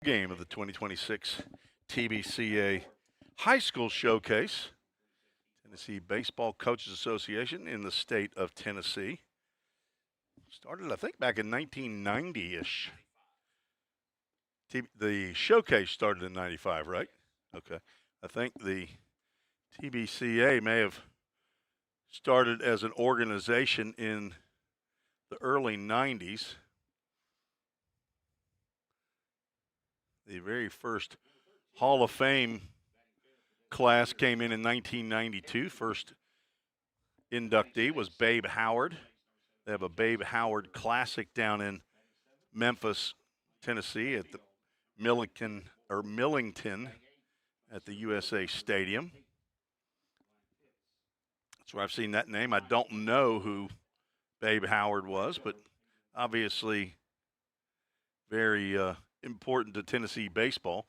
Game of the 2026 TBCA High School Showcase, Tennessee Baseball Coaches Association in the state of Tennessee. Started, I think, back in 1990-ish. The showcase started in 95, right? Okay. I think the TBCA may have started as an organization in the early 90s. The very first Hall of Fame class came in 1992. First inductee was Babe Howard. They have a Babe Howard Classic down in Memphis, Tennessee at the Millington at the USA Stadium. That's where I've seen that name. I don't know who Babe Howard was, but obviously very important to Tennessee baseball.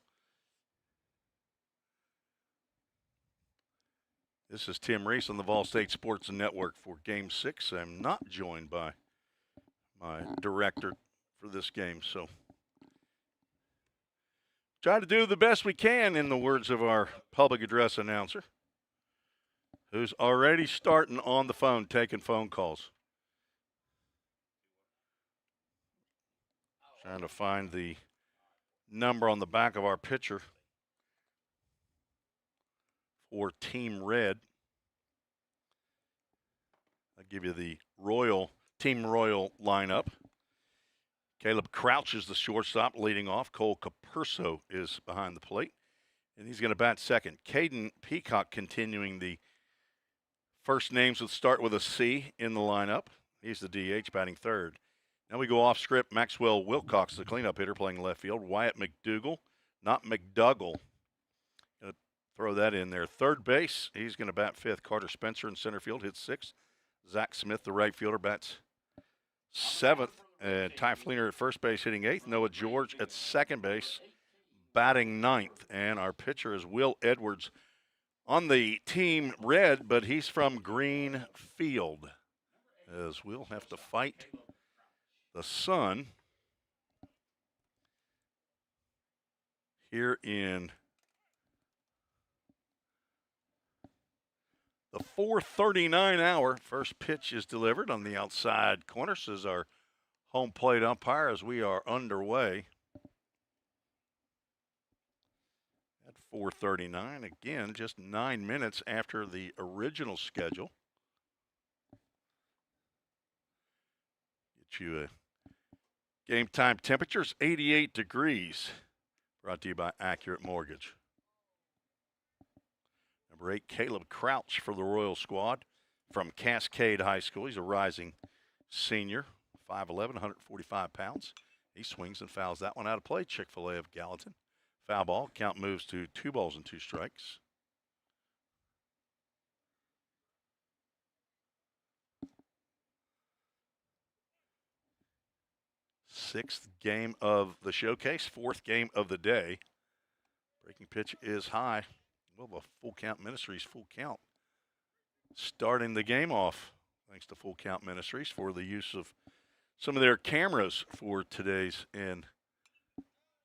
This is Tim Reese on the Vol State Sports Network for Game 6. I'm not joined by my director for this game, so try to do the best we can, in the words of our public address announcer, who's already starting on the phone, taking phone calls. Trying to find the number on the back of our pitcher for Team Red. I'll give you the Team Royal lineup. Caleb Crouch is the shortstop leading off. Cole Capurso is behind the plate, and he's going to bat second. Caden Peacock continuing the first names that start with a C in the lineup. He's the DH batting third. Now we go off script. Maxwell Wilcox, the cleanup hitter, playing left field. Wyatt McDougal, not McDougall. Going to throw that in there. Third base, he's going to bat fifth. Carter Spencer in center field hits sixth. Zach Smith, the right fielder, bats seventh. Ty Fleener at first base hitting eighth. Noah George at second base batting ninth. And our pitcher is Will Edwards on the Team Red, but he's from Greenfield, as we'll have to fight the sun here in the 4:39 hour. First pitch is delivered on the outside corner, says our home plate umpire, as we are underway at 4:39. Again, just 9 minutes after the original schedule. Get you a game time temperatures, 88 degrees. Brought to you by Accurate Mortgage. Number 8, Caleb Crouch for the Royal Squad from Cascade High School. He's a rising senior, 5'11", 145 pounds. He swings and fouls that one out of play. Chick-fil-A of Gallatin. Foul ball. Count moves to 2 balls and 2 strikes. Sixth game of the showcase, fourth game of the day. Breaking pitch is high. Well, the Full Count Ministries full count. Starting the game off, thanks to Full Count Ministries for the use of some of their cameras for today's and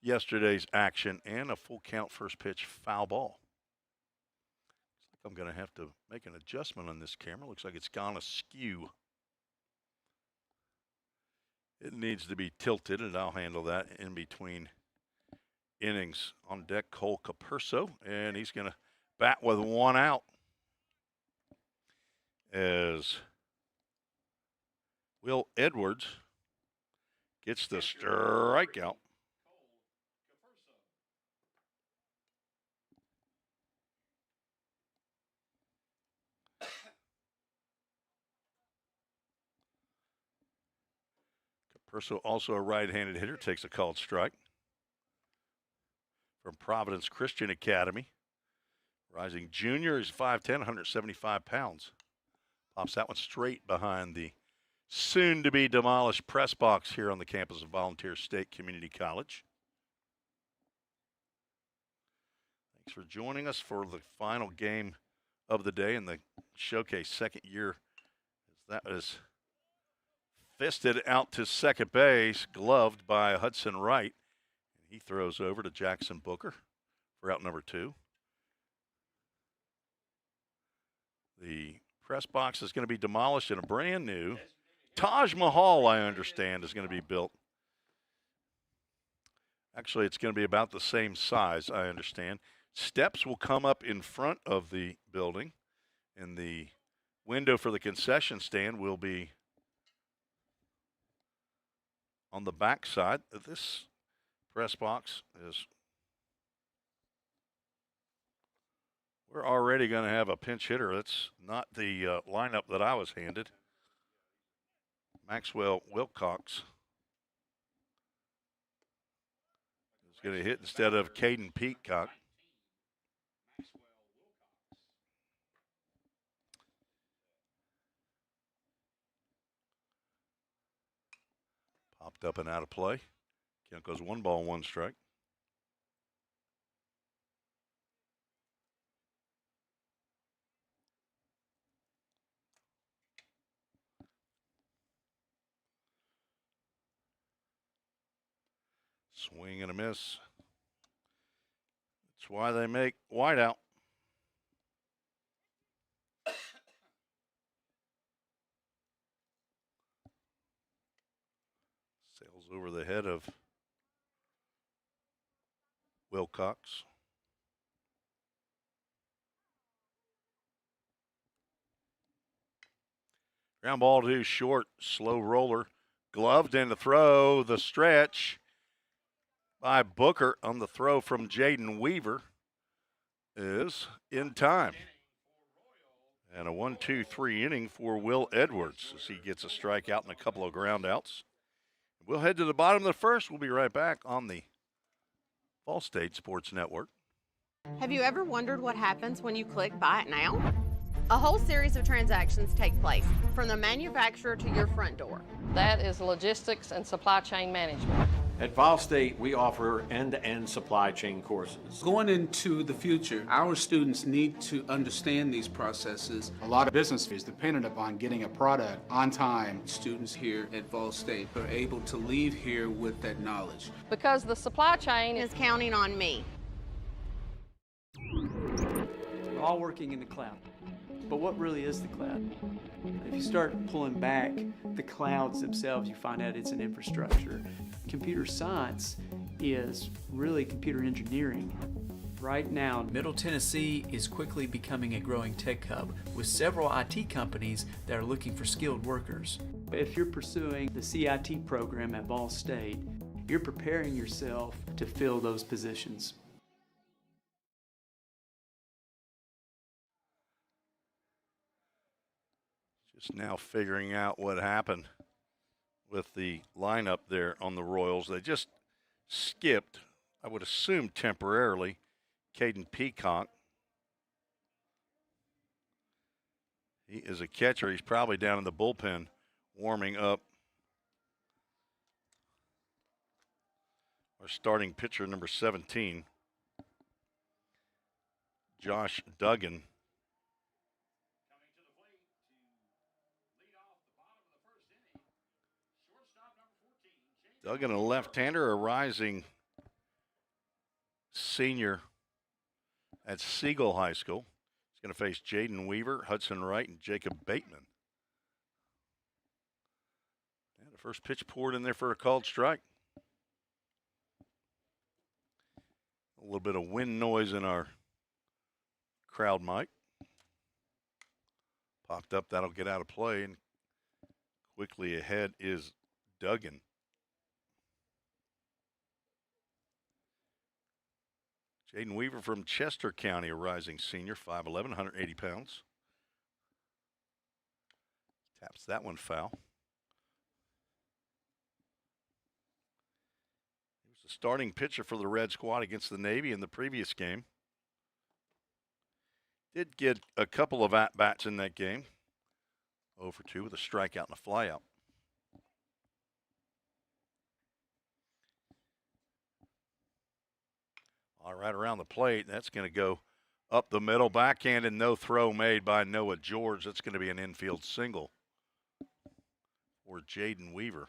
yesterday's action, and a full count first pitch foul ball. Looks like I'm going to have to make an adjustment on this camera. Looks like it's gone askew. It needs to be tilted, and I'll handle that in between innings. On deck, Cole Capurso, and he's going to bat with 1 out as Will Edwards gets the strikeout. Capurso, also a right-handed hitter, takes a called strike. From Providence Christian Academy. Rising junior is 5'10", 175 pounds. Pops that one straight behind the soon-to-be demolished press box here on the campus of Volunteer State Community College. Thanks for joining us for the final game of the day in the showcase, second year. That is fisted out to second base, gloved by Hudson Wright. He throws over to Jackson Booker for out number 2. The press box is going to be demolished and a brand new Taj Mahal, I understand, is going to be built. Actually, it's going to be about the same size, I understand. Steps will come up in front of the building, and the window for the concession stand will be on the back side. This press box is, we're already going to have a pinch hitter. That's not the lineup that I was handed. Maxwell Wilcox is going to hit instead of Caden Peacock. Popped up and out of play. Count goes 1 ball, 1 strike. Swing and a miss. That's why they make wideout. Sails over the head of Wilcox. Ground ball to short, slow roller. Gloved in the throw, the stretch by Booker on the throw from Jaden Weaver is in time. And a 1-2-3 inning for Will Edwards as he gets a strikeout and a couple of groundouts. We'll head to the bottom of the first. We'll be right back on the Ball State Sports Network. Have you ever wondered what happens when you click Buy It Now? A whole series of transactions take place, from the manufacturer to your front door. That is logistics and supply chain management. At Vol State, we offer end-to-end supply chain courses. Going into the future, our students need to understand these processes. A lot of business is dependent upon getting a product on time. Students here at Vol State are able to leave here with that knowledge. Because the supply chain Is counting on me. We're all working in the cloud. But what really is the cloud? If you start pulling back the clouds themselves, you find out it's an infrastructure. Computer science is really computer engineering. Right now, Middle Tennessee is quickly becoming a growing tech hub with several IT companies that are looking for skilled workers. if you're pursuing the CIT program at Ball State, you're preparing yourself to fill those positions. Just now figuring out what happened with the lineup there on the Royals. They just skipped, I would assume temporarily, Caden Peacock. He is a catcher. He's probably down in the bullpen warming up. Our starting pitcher, number 17, Josh Duggan. Duggan, a left-hander, a rising senior at Siegel High School. He's going to face Jaden Weaver, Hudson Wright, and Jacob Bateman. And the first pitch poured in there for a called strike. A little bit of wind noise in our crowd mic. Popped up, that'll get out of play, and quickly ahead is Duggan. Jaden Weaver from Chester County, a rising senior, 5'11", 180 pounds. Taps that one foul. He was the starting pitcher for the Red Squad against the Navy in the previous game. Did get a couple of at-bats in that game. 0 for 2 with a strikeout and a flyout. All right, around the plate, that's going to go up the middle, backhand, and no throw made by Noah George. That's going to be an infield single for Jaden Weaver.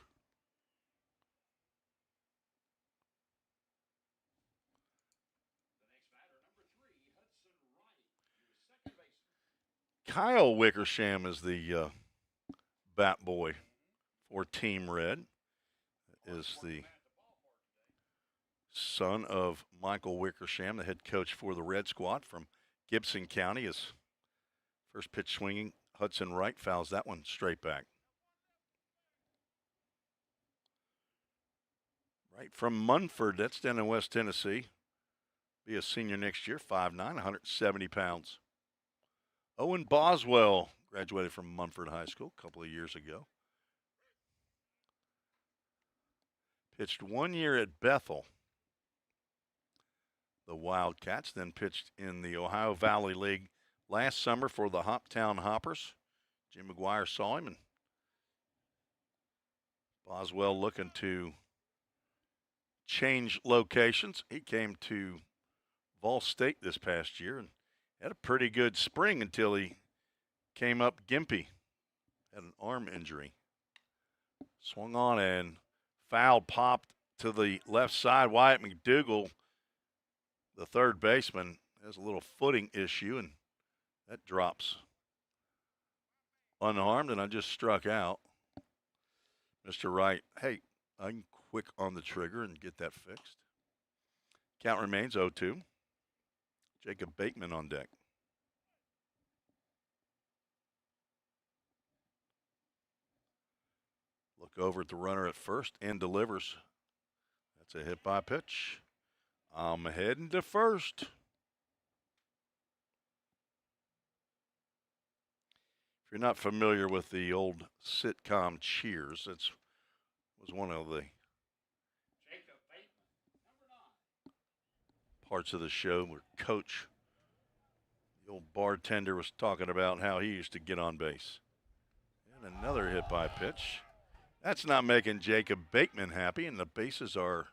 Kyle Wickersham is the bat boy for Team Red. Is the son of Michael Wickersham, the head coach for the Red Squad from Gibson County. His first pitch swinging, Hudson Wright fouls that one straight back. Right from Munford, that's down in West Tennessee. Be a senior next year, 5'9", 170 pounds. Owen Boswell graduated from Munford High School a couple of years ago. Pitched 1 year at Bethel, the Wildcats, then pitched in the Ohio Valley League last summer for the Hoptown Hoppers. Jim McGuire saw him, and Boswell looking to change locations. He came to Vol State this past year and had a pretty good spring until he came up gimpy, had an arm injury. Swung on and foul popped to the left side. Wyatt McDougal, the third baseman, has a little footing issue, and that drops unharmed, and I just struck out. Mr. Wright, hey, I'm quick on the trigger and get that fixed. Count remains 0-2. Jacob Bateman on deck. Look over at the runner at first and delivers. That's a hit by pitch. I'm heading to first. If you're not familiar with the old sitcom Cheers, that was one of the parts of the show where Coach, the old bartender, was talking about how he used to get on base. And another hit by pitch. That's not making Jacob Bateman happy, and the bases are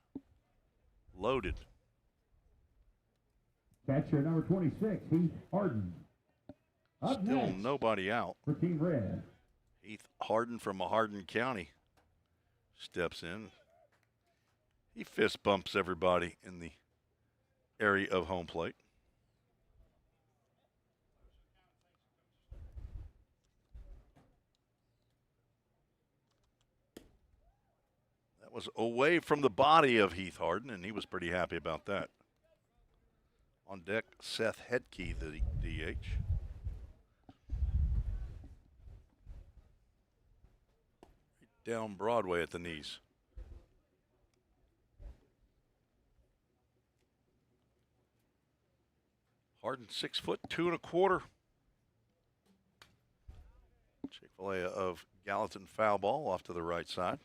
loaded. Catcher number 26, Heath Harden. Up Still next nobody out. for Team Red. Heath Harden from Hardin County steps in. He fist bumps everybody in the area of home plate. That was away from the body of Heath Harden, and he was pretty happy about that. On deck, Seth Hedke, the DH. Down Broadway at the knees. Harden 6 foot 2 1/4. Chick-fil-A of Gallatin foul ball off to the right side.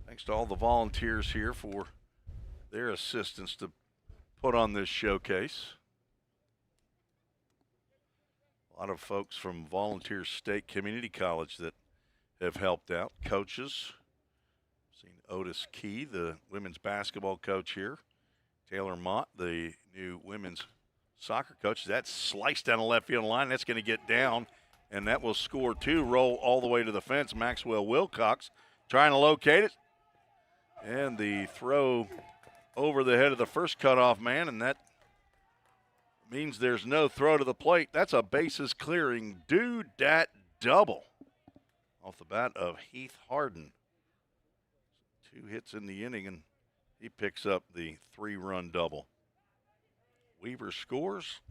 Thanks to all the volunteers here for their assistance to put on this showcase. A lot of folks from Volunteer State Community College that have helped out. Coaches. Seen Otis Key, the women's basketball coach here. Taylor Mott, the new women's soccer coach. That's sliced down the left field line. That's going to get down, and that will score two. Roll all the way to the fence. Maxwell Wilcox trying to locate it. And the throw over the head of the first cutoff man, and that means there's no throw to the plate. That's a bases clearing do-dat double off the bat of Heath Harden. 2 hits in the inning, and he picks up the 3-run double. Weaver scores.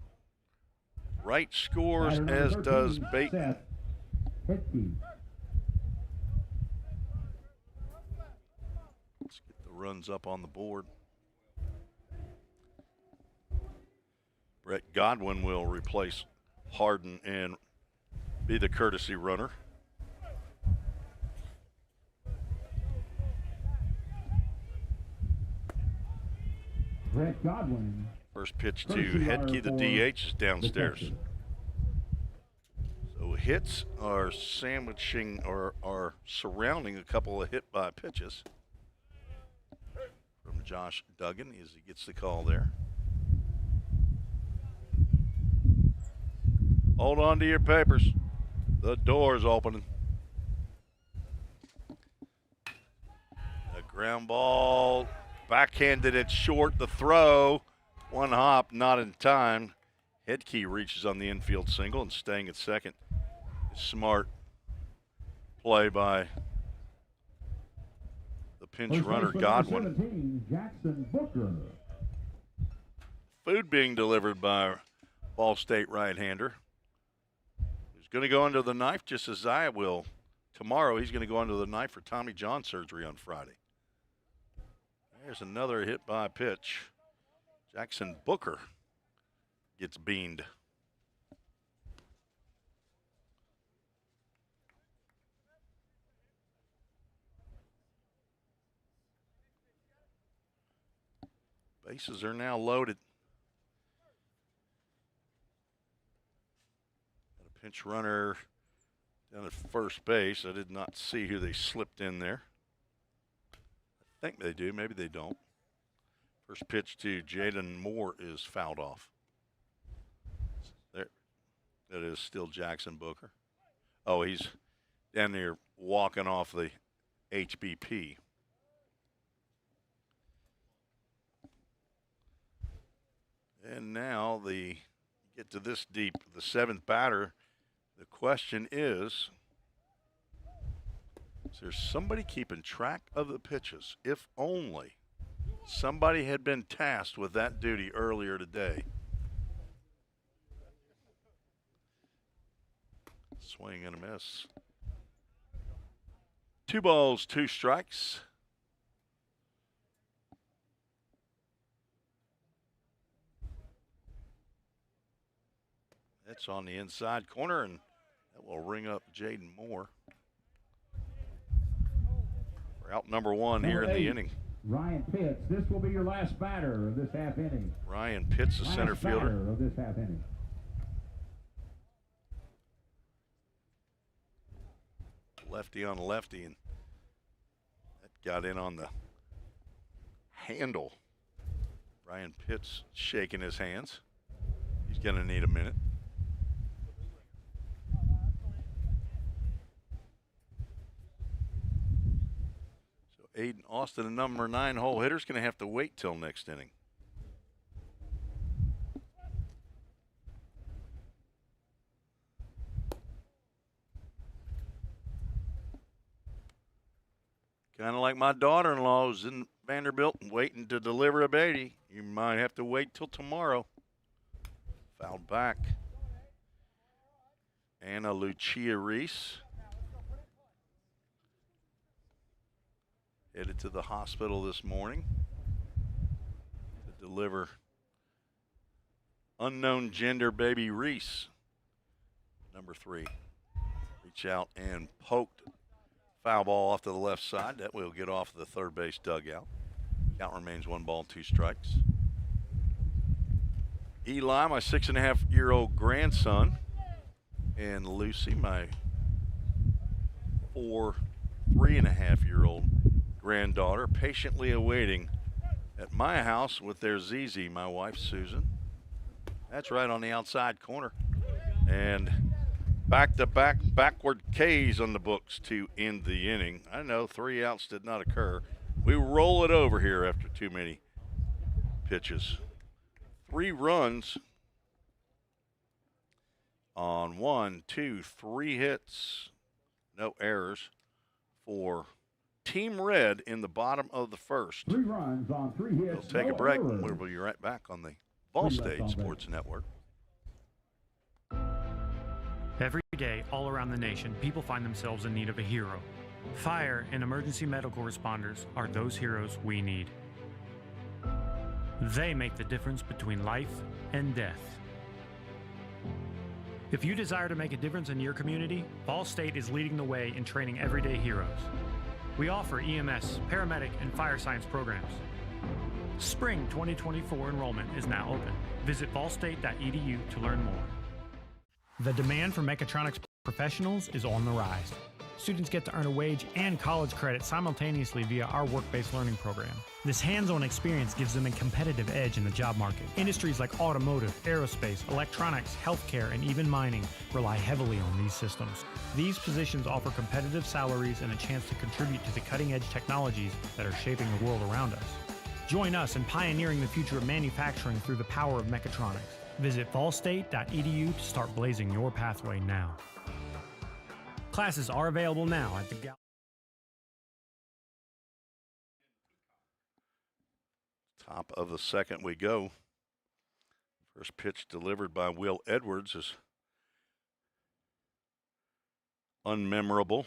Wright scores, as does Bateman. Let's get the runs up on the board. Brett Godwin will replace Harden and be the courtesy runner. Brett Godwin. First pitch to Hedke, the DH, is downstairs. So hits are sandwiching or are surrounding a couple of hit by pitches from Josh Duggan as he gets the call there. Hold on to your papers. The door's opening. A ground ball Backhanded it short. The throw. One hop, not in time. Headkey reaches on the infield single and staying at second. Smart play by the pinch runner, Godwin. 17, Jackson Booker. Food being delivered by Ball State right-hander. He's going to go under the knife just as I will. Tomorrow he's going to go under the knife for Tommy John surgery on Friday. There's another hit by pitch. Jackson Booker gets beamed. Bases are now loaded. Got a pinch runner down at first base. I did not see who they slipped in there. I think they do, maybe they don't. First pitch to Jaden Moore is fouled off. There, that is still Jackson Booker. Oh, he's down there walking off the HBP. And now get to this deep, the seventh batter. The question is there somebody keeping track of the pitches? If only somebody had been tasked with that duty earlier today. Swing and a miss. 2 balls, 2 strikes. That's on the inside corner, and that will ring up Jaden Moore. We're out number 1 here in the inning. Ryan Pitts, this will be your last batter of this half inning. Ryan Pitts, the center fielder. Batter of this half inning. Lefty on lefty, and that got in on the handle. Ryan Pitts shaking his hands. He's going to need a minute. Aiden Austin, the number 9 hole hitter, is going to have to wait till next inning. Kind of like my daughter-in-law who's in Vanderbilt and waiting to deliver a baby. You might have to wait till tomorrow. Fouled back. Anna Lucia Reese headed to the hospital this morning to deliver unknown gender baby Reese, number 3. Reach out and poked. Foul ball off to the left side. That will get off the third base dugout. Count remains 1 ball, 2 strikes. Eli, my 6.5-year-old grandson, and Lucy, my 3.5-year-old granddaughter, patiently awaiting at my house with their Zizi, my wife Susan. That's right on the outside corner. And back-to-back backward Ks on the books to end the inning. I know 3 outs did not occur. We roll it over here after too many pitches. 3 runs on 1, 2, 3 hits. No errors for Team Red in the bottom of the first. 3 runs on 3 hits. We'll take a break and we'll be right back on the Ball State Sports Network. Every day, all around the nation, people find themselves in need of a hero. Fire and emergency medical responders are those heroes we need. They make the difference between life and death. If you desire to make a difference in your community, Ball State is leading the way in training everyday heroes. We offer EMS, paramedic, and fire science programs. Spring 2024 enrollment is now open. Visit ballstate.edu to learn more. The demand for mechatronics professionals is on the rise. Students get to earn a wage and college credit simultaneously via our work-based learning program. This hands-on experience gives them a competitive edge in the job market. Industries like automotive, aerospace, electronics, healthcare, and even mining rely heavily on these systems. These positions offer competitive salaries and a chance to contribute to the cutting-edge technologies that are shaping the world around us. Join us in pioneering the future of manufacturing through the power of mechatronics. Visit fallstate.edu to start blazing your pathway now. Classes are available now at the Top of the second we go. First pitch delivered by Will Edwards is unmemorable.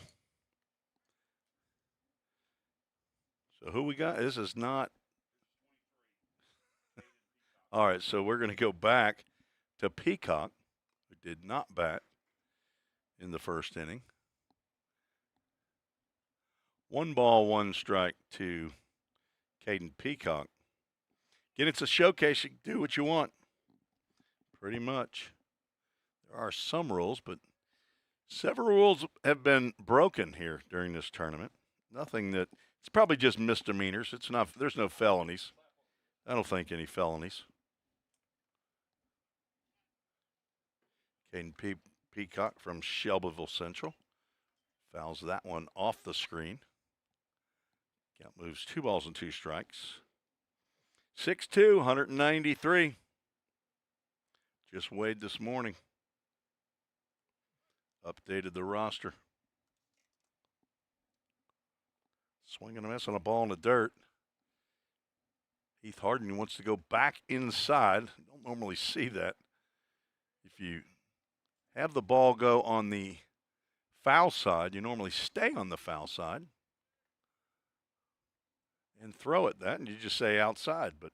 So who we got? This is not. All right, so we're going to go back to Peacock, who did not bat in the first inning. 1 ball, 1 strike to Caden Peacock. Again, it's a showcase. You can do what you want, pretty much. There are some rules, but several rules have been broken here during this tournament. Nothing that, it's probably just misdemeanors. It's not, there's no felonies. I don't think any felonies. Caden Peacock from Shelbyville Central fouls that one off the screen. Count moves 2 balls and 2 strikes. 6'2", 193. Just weighed this morning. Updated the roster. Swing and a miss on a ball in the dirt. Heath Harden wants to go back inside. Don't normally see that. If you have the ball go on the foul side, you normally stay on the foul side and throw at that, and you just say outside. But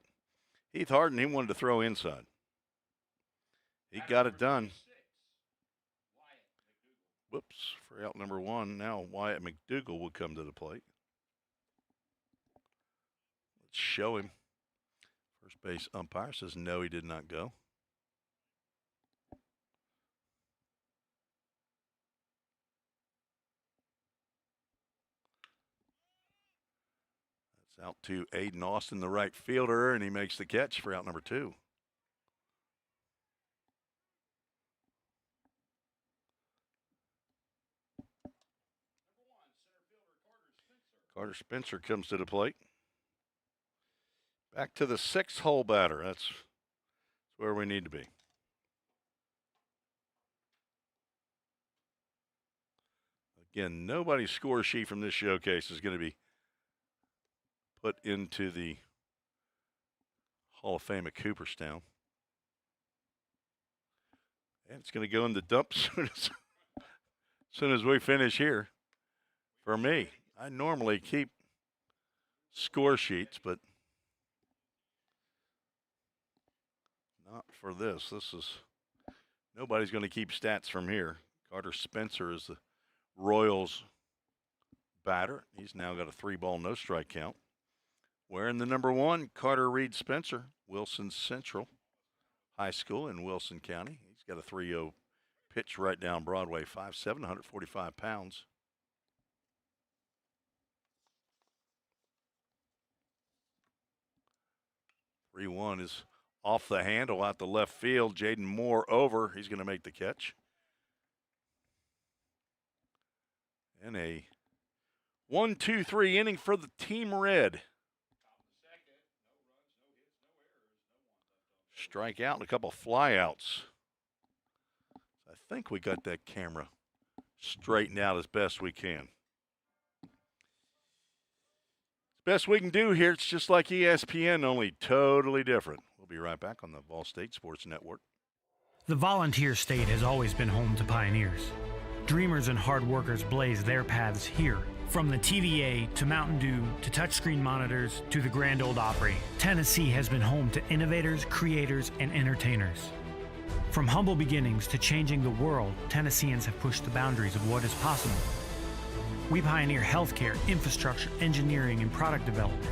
Heath Harden, he wanted to throw inside. He got it done. Whoops, for out number 1. Now Wyatt McDougal will come to the plate. Let's show him. First base umpire says no, he did not go. That's out to Aiden Austin, the right fielder, and he makes the catch for out number 2. Carter Spencer comes to the plate. Back to the 6th hole batter. That's where we need to be. Again, nobody's score sheet from this showcase is going to be put into the Hall of Fame at Cooperstown. And it's going to go in the dump soon as we finish here. For me, I normally keep score sheets, but not for this. This is, nobody's going to keep stats from here. Carter Spencer is the Royals batter. He's now got a 3-ball, no strike count. Wearing the number 1, Carter Reed Spencer, Wilson Central High School in Wilson County. He's got a 3-0 pitch right down Broadway, 5'7", 145 pounds. Three-1 is off the handle out the left field. Jaden Moore over. He's going to make the catch. And a 1-2-3 inning for the Team Red. Strike out and a couple flyouts. I think we got that camera straightened out as best we can. Best we can do here. It's just like ESPN, only totally different. We'll be right back on the Vol State Sports Network. The Volunteer State has always been home to pioneers. Dreamers and hard workers blaze their paths here. From the TVA to Mountain Dew to touchscreen monitors to the Grand Ole Opry, Tennessee has been home to innovators, creators, and entertainers. From humble beginnings to changing the world, Tennesseans have pushed the boundaries of what is possible. We pioneer healthcare, infrastructure, engineering, and product development.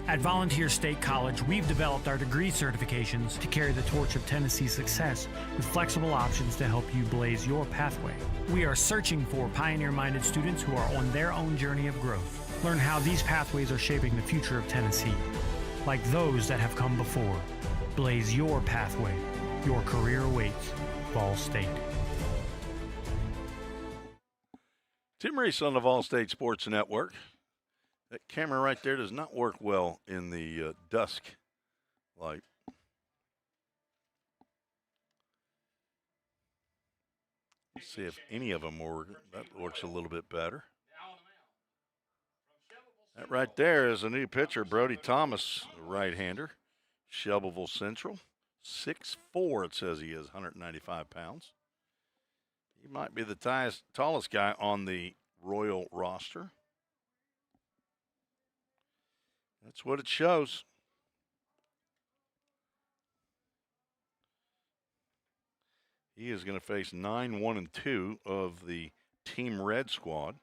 At Volunteer State College, we've developed our degree certifications to carry the torch of Tennessee's success with flexible options to help you blaze your pathway. We are searching for pioneer-minded students who are on their own journey of growth. Learn how these pathways are shaping the future of Tennessee. Like those that have come before, blaze your pathway. Your career awaits. Vol State. Tim Reese on the Vol State Sports Network. That camera right there does not work well in the dusk light. Let's see if any of them work. That works a little bit better. That right there is a new pitcher, Brody Thomas, right-hander, Shelbyville Central. 6'4", it says he is, 195 pounds. He might be the tallest guy on the Royal roster. That's what it shows. He is going to face 9-1-2 of the Team Red squad.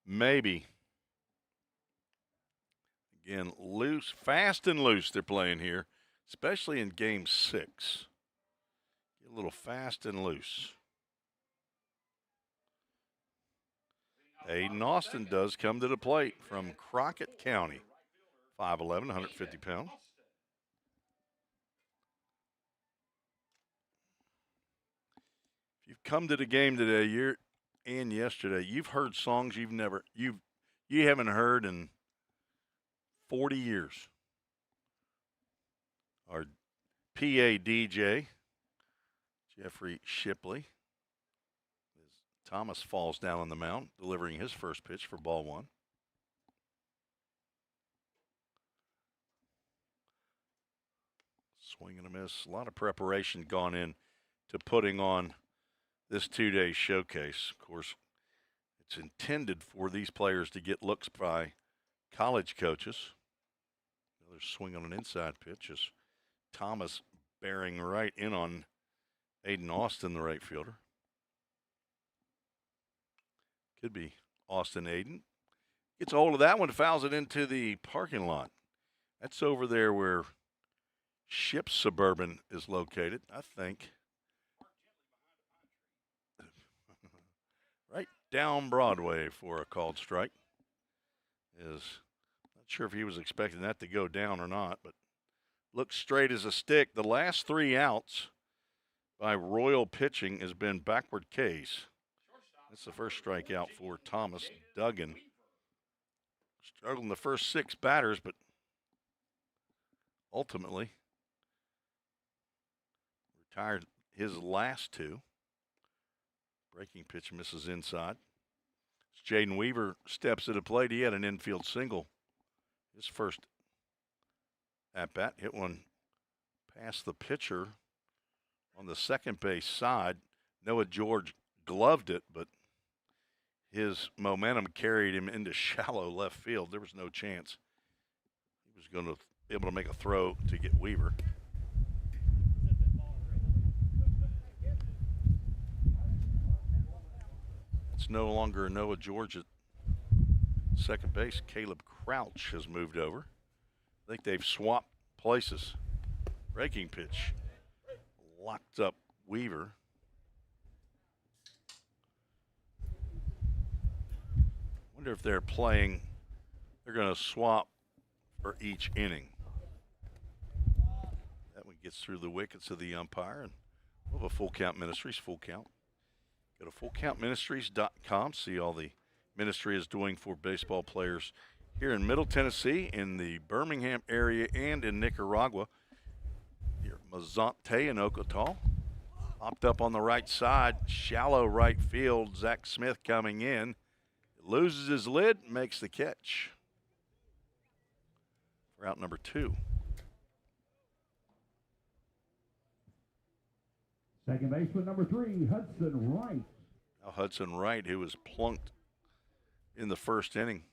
Maybe. Again, loose, fast and loose they're playing here, especially in Game 6. Get a little fast and loose. Aiden Austin does come to the plate from Crockett County. 5'11", 150 pounds. If you've come to the game today, and yesterday, you've heard songs you haven't heard in 40 years. Our PA DJ, Jeffrey Shipley, as Thomas falls down on the mound, delivering his first pitch for ball one. Swing and a miss. A lot of preparation gone in to putting on this two-day showcase. Of course, it's intended for these players to get looks by college coaches. Another swing on an inside pitch as Thomas bearing right in on Aiden Austin, the right fielder. Could be Austin Aiden. Gets a hold of that one, fouls it into the parking lot. That's over there where Ship Suburban is located, I think. Right down Broadway for a called strike. Not sure if he was expecting that to go down or not, but looks straight as a stick. The last 3 outs by Royal pitching has been backward K's. That's the first strikeout for Thomas Duggan. Struggled in the first 6 batters, but ultimately retired his last 2. Breaking pitch misses inside. As Jaden Weaver steps to the plate, he had an infield single. His first at-bat, hit one past the pitcher on the second base side. Noah George gloved it, but his momentum carried him into shallow left field. There was no chance he was going to be able to make a throw to get Weaver. It's no longer Noah George at second base. Caleb Crouch has moved over. I think they've swapped places. Breaking pitch. Locked up Weaver. Wonder if they're going to swap for each inning. That one gets through the wickets of the umpire, and we'll have a Full Count Ministries, full count. Go to fullcountministries.com, see all the ministry is doing for baseball players here in Middle Tennessee, in the Birmingham area, and in Nicaragua. Here, Mazante and Ocotal. Popped up on the right side, shallow right field. Zach Smith coming in. Loses his lid, makes the catch. For out number 2. Second baseman number 3, Hudson Wright. Now Hudson Wright, who was plunked in the first inning,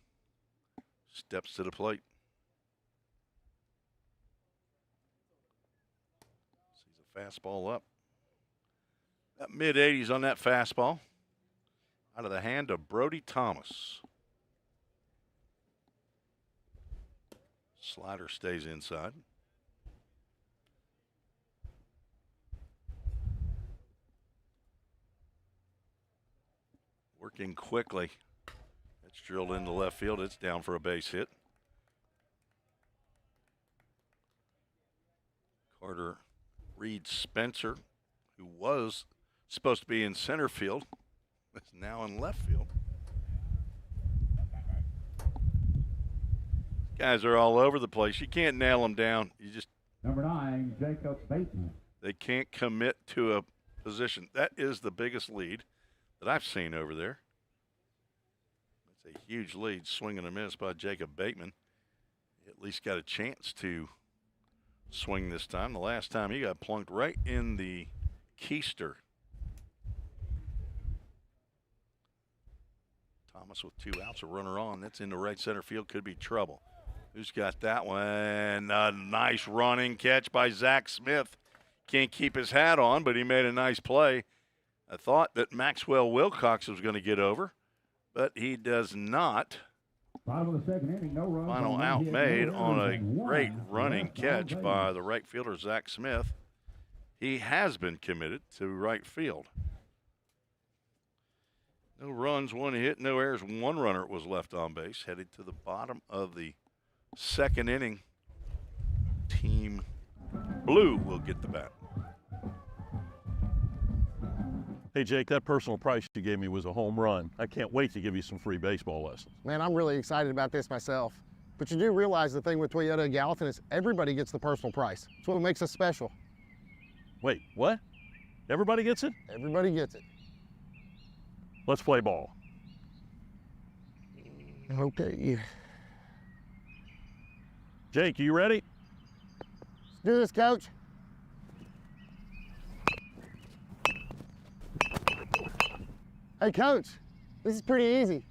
steps to the plate. Sees a fastball up. That mid-80s on that fastball. Out of the hand of Brody Thomas. Slider stays inside. Working quickly. It's drilled into left field. It's down for a base hit. Carter Reed Spencer, who was supposed to be in center field, is now in left field. Guys are all over the place. You can't nail them down. You just Number 9, Jacob Bateman. they can't commit to a position. That is the biggest lead that I've seen over there. That's a huge lead, swing and a miss by Jacob Bateman. He at least got a chance to swing this time. The last time he got plunked right in the keister. Thomas with 2 outs, a runner on. That's into right center field. Could be trouble. Who's got that one? A nice running catch by Zach Smith. Can't keep his hat on, but he made a nice play. I thought that Maxwell Wilcox was going to get over, but he does not. Bottom of the second inning, no runs. Final out made on a great running catch by the right fielder, Zach Smith. He has been committed to right field. No runs, 1 hit, no errors. 1 runner was left on base. Headed to the bottom of the second inning. Team Blue will get the bat. Hey, Jake, that personal price you gave me was a home run. I can't wait to give you some free baseball lessons. Man, I'm really excited about this myself. But you do realize the thing with Toyota and Gallatin is everybody gets the personal price. It's what makes us special. Wait, what? Everybody gets it? Everybody gets it. Let's play ball. Okay. Jake, you ready? Let's do this, Coach. Hey, Coach, this is pretty easy.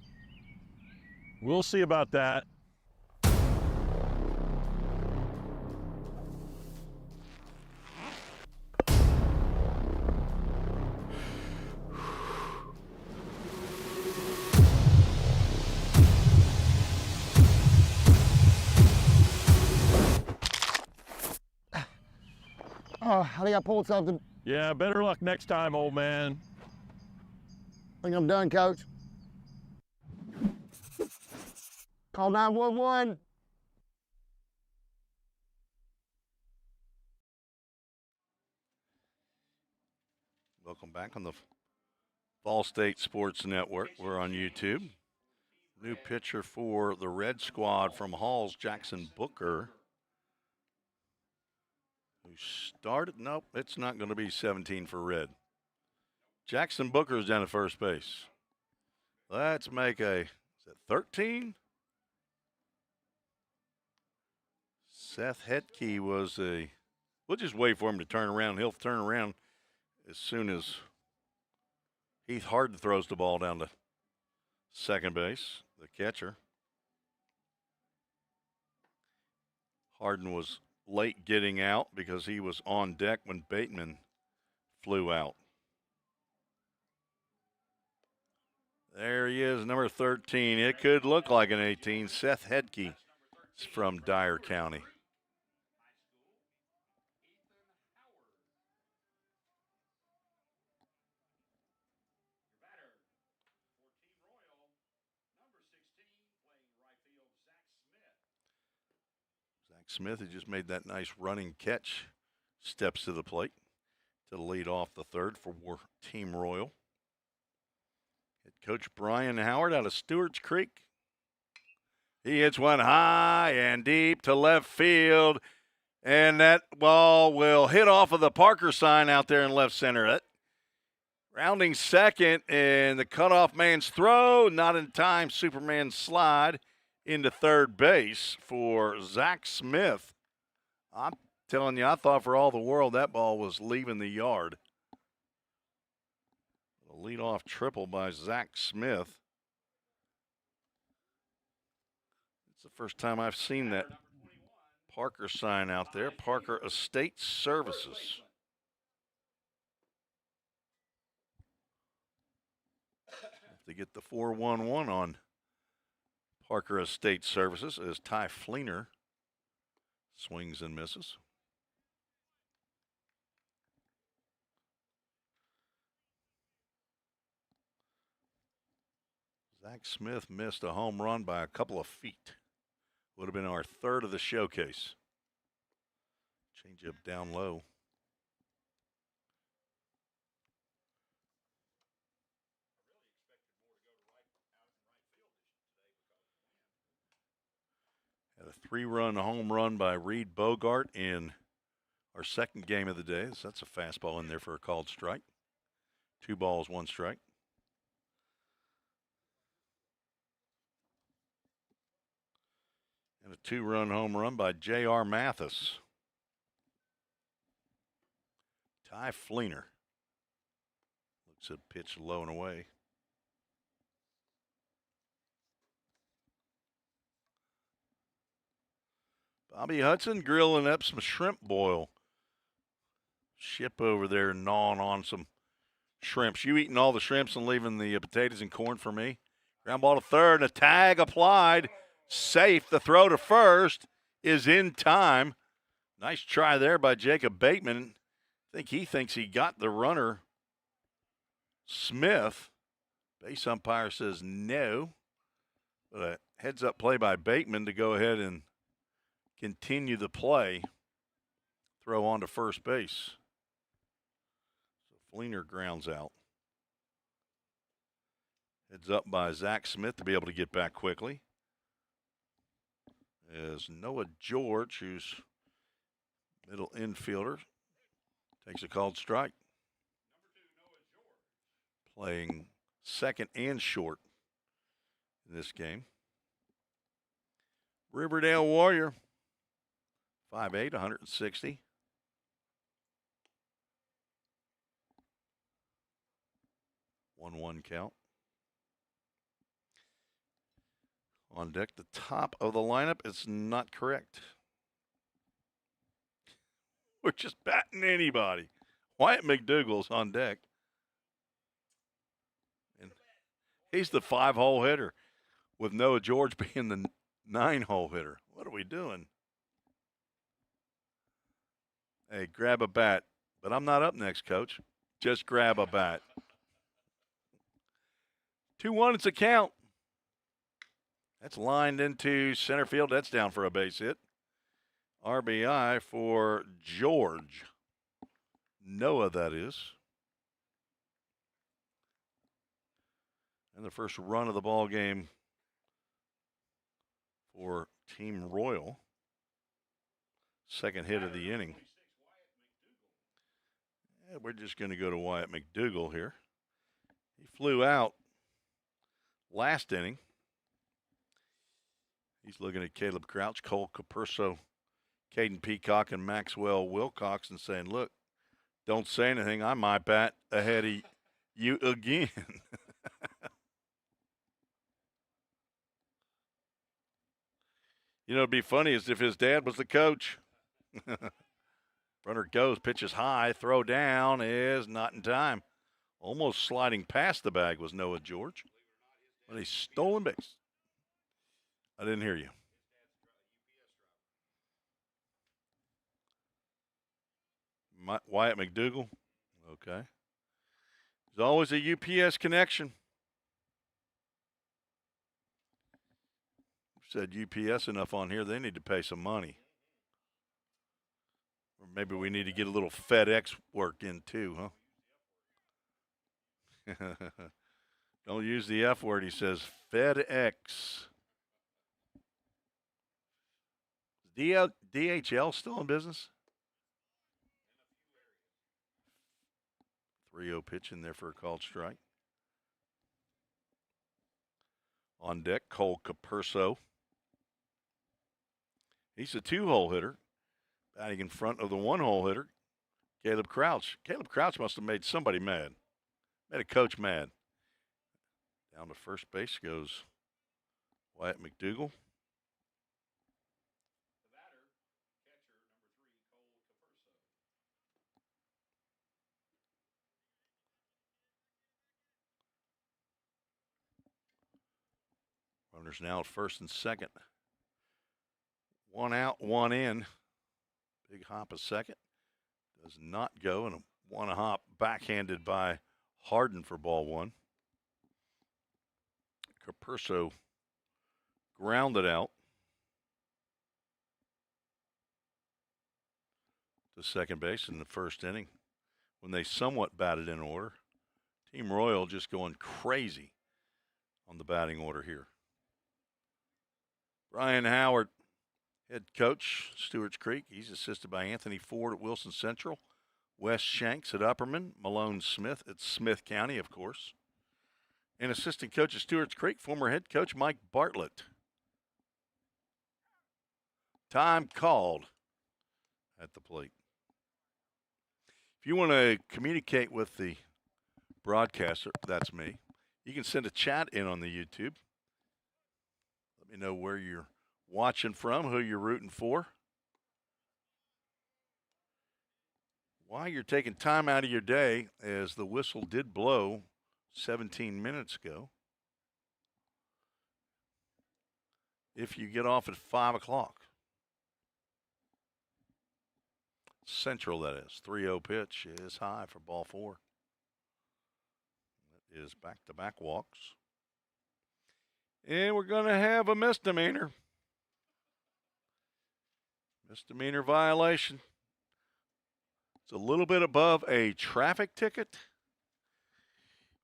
We'll see about that. Oh, I think I pulled something. Yeah, better luck next time, old man. I think I'm done, Coach. Call 911. Welcome back on the Fall State Sports Network. We're on YouTube. New pitcher for the Red Squad from Halls, Jackson Booker. Who started? Nope, it's not going to be 17 for Red. Jackson Booker is down at first base. Let's make is it 13? Seth Hetke was we'll just wait for him to turn around. He'll turn around as soon as Heath Harden throws the ball down to second base, the catcher. Harden was late getting out because he was on deck when Bateman flew out. There he is, number 13. It could look like an 18. Seth Hetke from Dyer County. Zach Smith has just made that nice running catch. Steps to the plate to lead off the third for Team Royal. Head coach Brian Howard out of Stewart's Creek. He hits one high and deep to left field, and that ball will hit off of the Parker sign out there in left center. That rounding second, and the cutoff man's throw, not in time. Superman slide into third base for Zach Smith. I'm telling you, I thought for all the world that ball was leaving the yard. A leadoff triple by Zach Smith. It's the first time I've seen that Parker sign out there. Parker Estate Services. If they get the 4-1-1 on Parker Estate Services as Ty Fleener swings and misses. Zach Smith missed a home run by a couple of feet. Would have been our third of the showcase. Change up down low. Had a 3-run home run by Reed Bogart in our second game of the day. So that's a fastball in there for a called strike. 2 balls, 1 strike. And a 2-run home run by J.R. Mathis. Ty Fleener looks at pitch low and away. Bobby Hudson grilling up some shrimp boil. Ship over there gnawing on some shrimps. You eating all the shrimps and leaving the potatoes and corn for me? Ground ball to third, and a tag applied. Safe. The throw to first is in time. Nice try there by Jacob Bateman. I think he thinks he got the runner, Smith. Base umpire says no. But a heads-up play by Bateman to go ahead and continue the play. Throw on to first base. So Fleener grounds out. Heads up by Zach Smith to be able to get back quickly. As Noah George, who's middle infielder, takes a called strike. Playing second and short in this game. Riverdale Warrior, 5'8", 160. One count. On deck, the top of the lineup is not correct. We're just batting anybody. Wyatt McDougall's on deck. And he's the 5-hole hitter, with Noah George being the 9-hole hitter. What are we doing? Hey, grab a bat. But I'm not up next, Coach. Just grab a bat. 2-1, it's a count. That's lined into center field. That's down for a base hit. RBI for George. Noah, that is. And the first run of the ball game for Team Royal. Second hit of the inning. Yeah, we're just going to go to Wyatt McDougall here. He flew out last inning. He's looking at Caleb Crouch, Cole Capurso, Caden Peacock, and Maxwell Wilcox and saying, look, don't say anything. I might bat ahead of you again. You know, it'd be funny as if his dad was the coach. Runner goes, pitches high, throw down is not in time. Almost sliding past the bag was Noah George. But a stolen base. I didn't hear you. Wyatt McDougall. Okay. There's always a UPS connection. Said UPS enough on here, they need to pay some money. Or maybe we need to get a little FedEx work in too, huh? Don't use the F word, he says. FedEx. DHL still in business? 3-0 pitch in there for a called strike. On deck, Cole Capurso. He's a 2-hole hitter. Batting in front of the 1-hole hitter, Caleb Crouch. Caleb Crouch must have made somebody mad. Made a coach mad. Down to first base goes Wyatt McDougall. Runners now at first and second. 1 out, 1 in. Big hop a second. Does not go, and a 1 hop backhanded by Harden for ball 1. Capurso grounded out to second base in the first inning when they somewhat batted in order. Team Royal just going crazy on the batting order here. Brian Howard Head coach, Stewart's Creek. He's assisted by Anthony Ford at Wilson Central, Wes Shanks at Upperman, Malone Smith at Smith County, of course. And assistant coach at Stewart's Creek, former head coach Mike Bartlett. Time called at the plate. If you want to communicate with the broadcaster, that's me, you can send a chat in on the YouTube. Let me know where you're watching from, who you're rooting for. Why you're taking time out of your day, as the whistle did blow 17 minutes ago. If you get off at 5 o'clock. Central, that is. 3-0 pitch is high for ball 4. That is back-to-back walks. And we're going to have a misdemeanor. Misdemeanor violation. It's a little bit above a traffic ticket.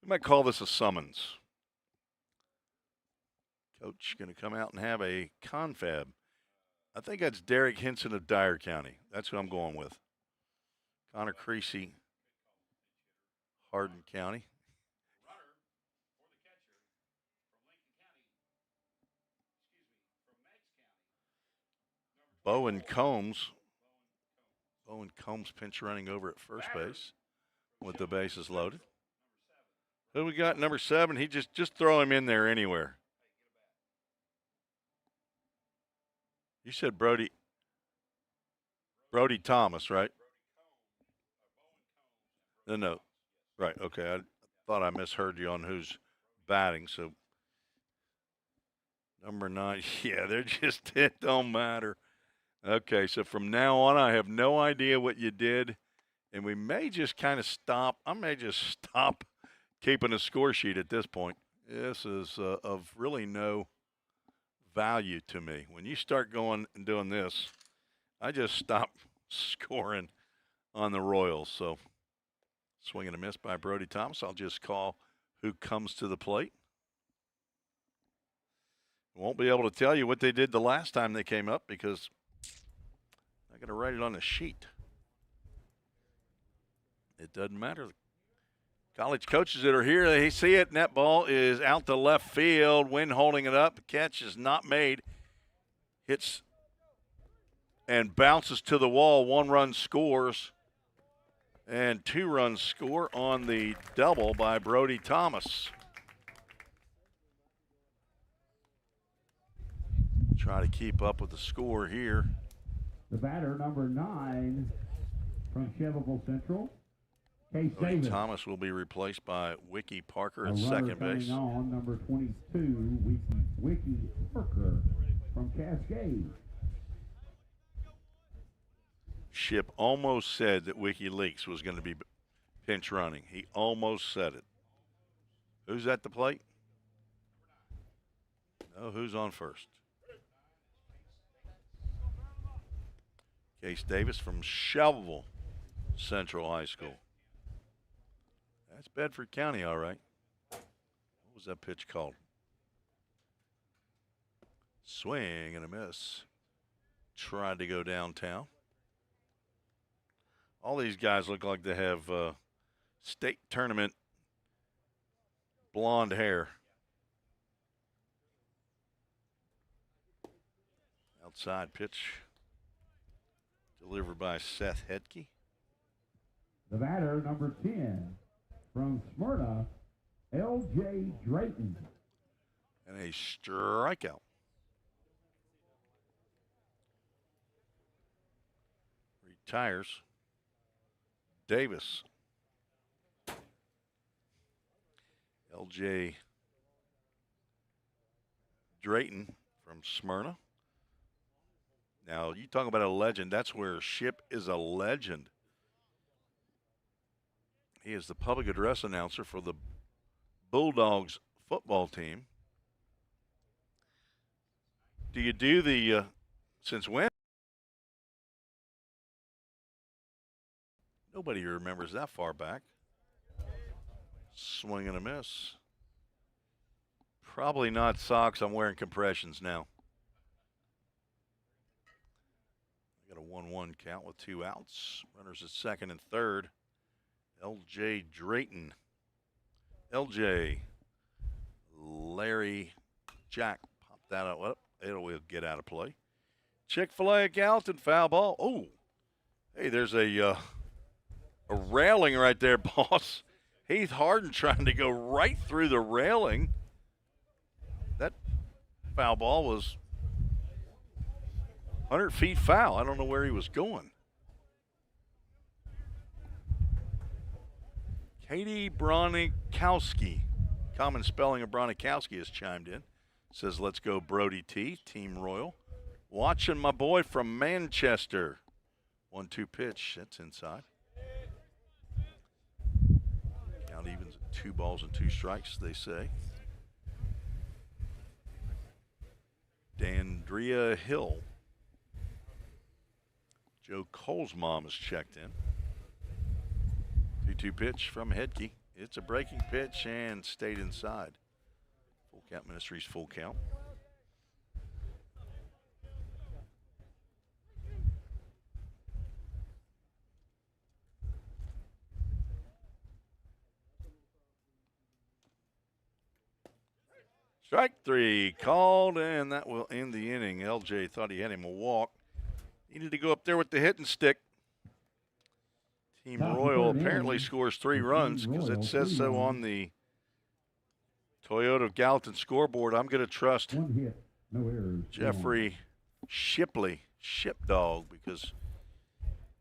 We might call this a summons. Coach going to come out and have a confab. I think that's Derek Henson of Dyer County. That's who I'm going with. Connor Creasy, Hardin County. Bowen Combs. Bowen Combs pinch running over at first base with the bases loaded. Who we got? Number 7. He just throw him in there anywhere. You said Brody Thomas, right? No. Right, okay. I thought I misheard you on who's batting. So, number 9. Yeah, it don't matter. Okay, so from now on, I have no idea what you did. And we may just kind of stop. I may just stop keeping a score sheet at this point. This is of really no value to me. When you start going and doing this, I just stop scoring on the Royals. So, swing and a miss by Brody Thomas. I'll just call who comes to the plate. Won't be able to tell you what they did the last time they came up because I got to write it on the sheet. It doesn't matter. College coaches that are here, they see it. Net ball is out to left field. Wind holding it up. The catch is not made. Hits and bounces to the wall. 1 run scores. And 2 runs score on the double by Brody Thomas. Try to keep up with the score here. The batter, number 9 from Chevrolet Central. Brody Thomas will be replaced by Wiki Parker at second base. On number 22, Wiki Parker from Cascade. Ship almost said that WikiLeaks was going to be pinch running. He almost said it. Who's at the plate? No, who's on first? Case Davis from Shelbyville Central High School. That's Bedford County, all right. What was that pitch called? Swing and a miss. Tried to go downtown. All these guys look like they have state tournament blonde hair. Outside pitch delivered by Seth Hedke. The batter, number 10 from Smyrna, L.J. Drayton. And a strikeout. Retires. Davis. L.J. Drayton from Smyrna. Now, you talk about a legend. That's where Ship is a legend. He is the public address announcer for the Bulldogs football team. Do you do the, since when? Nobody remembers that far back. Swing and a miss. Probably not socks. I'm wearing compressions now. Got a 1-1 count with 2 outs. Runners at second and third. LJ Drayton. LJ. Larry Jack. Pop that out. Well, it'll get out of play. Chick-fil-A at Gallatin. Foul ball. Oh. Hey, there's a railing right there, boss. Heath Harden trying to go right through the railing. That foul ball was 100 feet foul. I don't know where he was going. Katie Bronikowski, common spelling of Bronikowski, has chimed in. Says, let's go Brody T, Team Royal. Watching my boy from Manchester. 1-2 pitch, that's inside. Count evens at 2 balls and 2 strikes, they say. Dandria Hill. Joe Cole's mom has checked in. 2-2 pitch from Hedke. It's a breaking pitch and stayed inside. Full count, Ministries full count. Strike 3 called, and that will end the inning. LJ thought he had him a walk. Needed to go up there with the hitting stick. Team Royal apparently scores 3 runs because it says so on the Toyota Gallatin scoreboard. I'm going to trust Jeffrey Shipley, Shipdog, because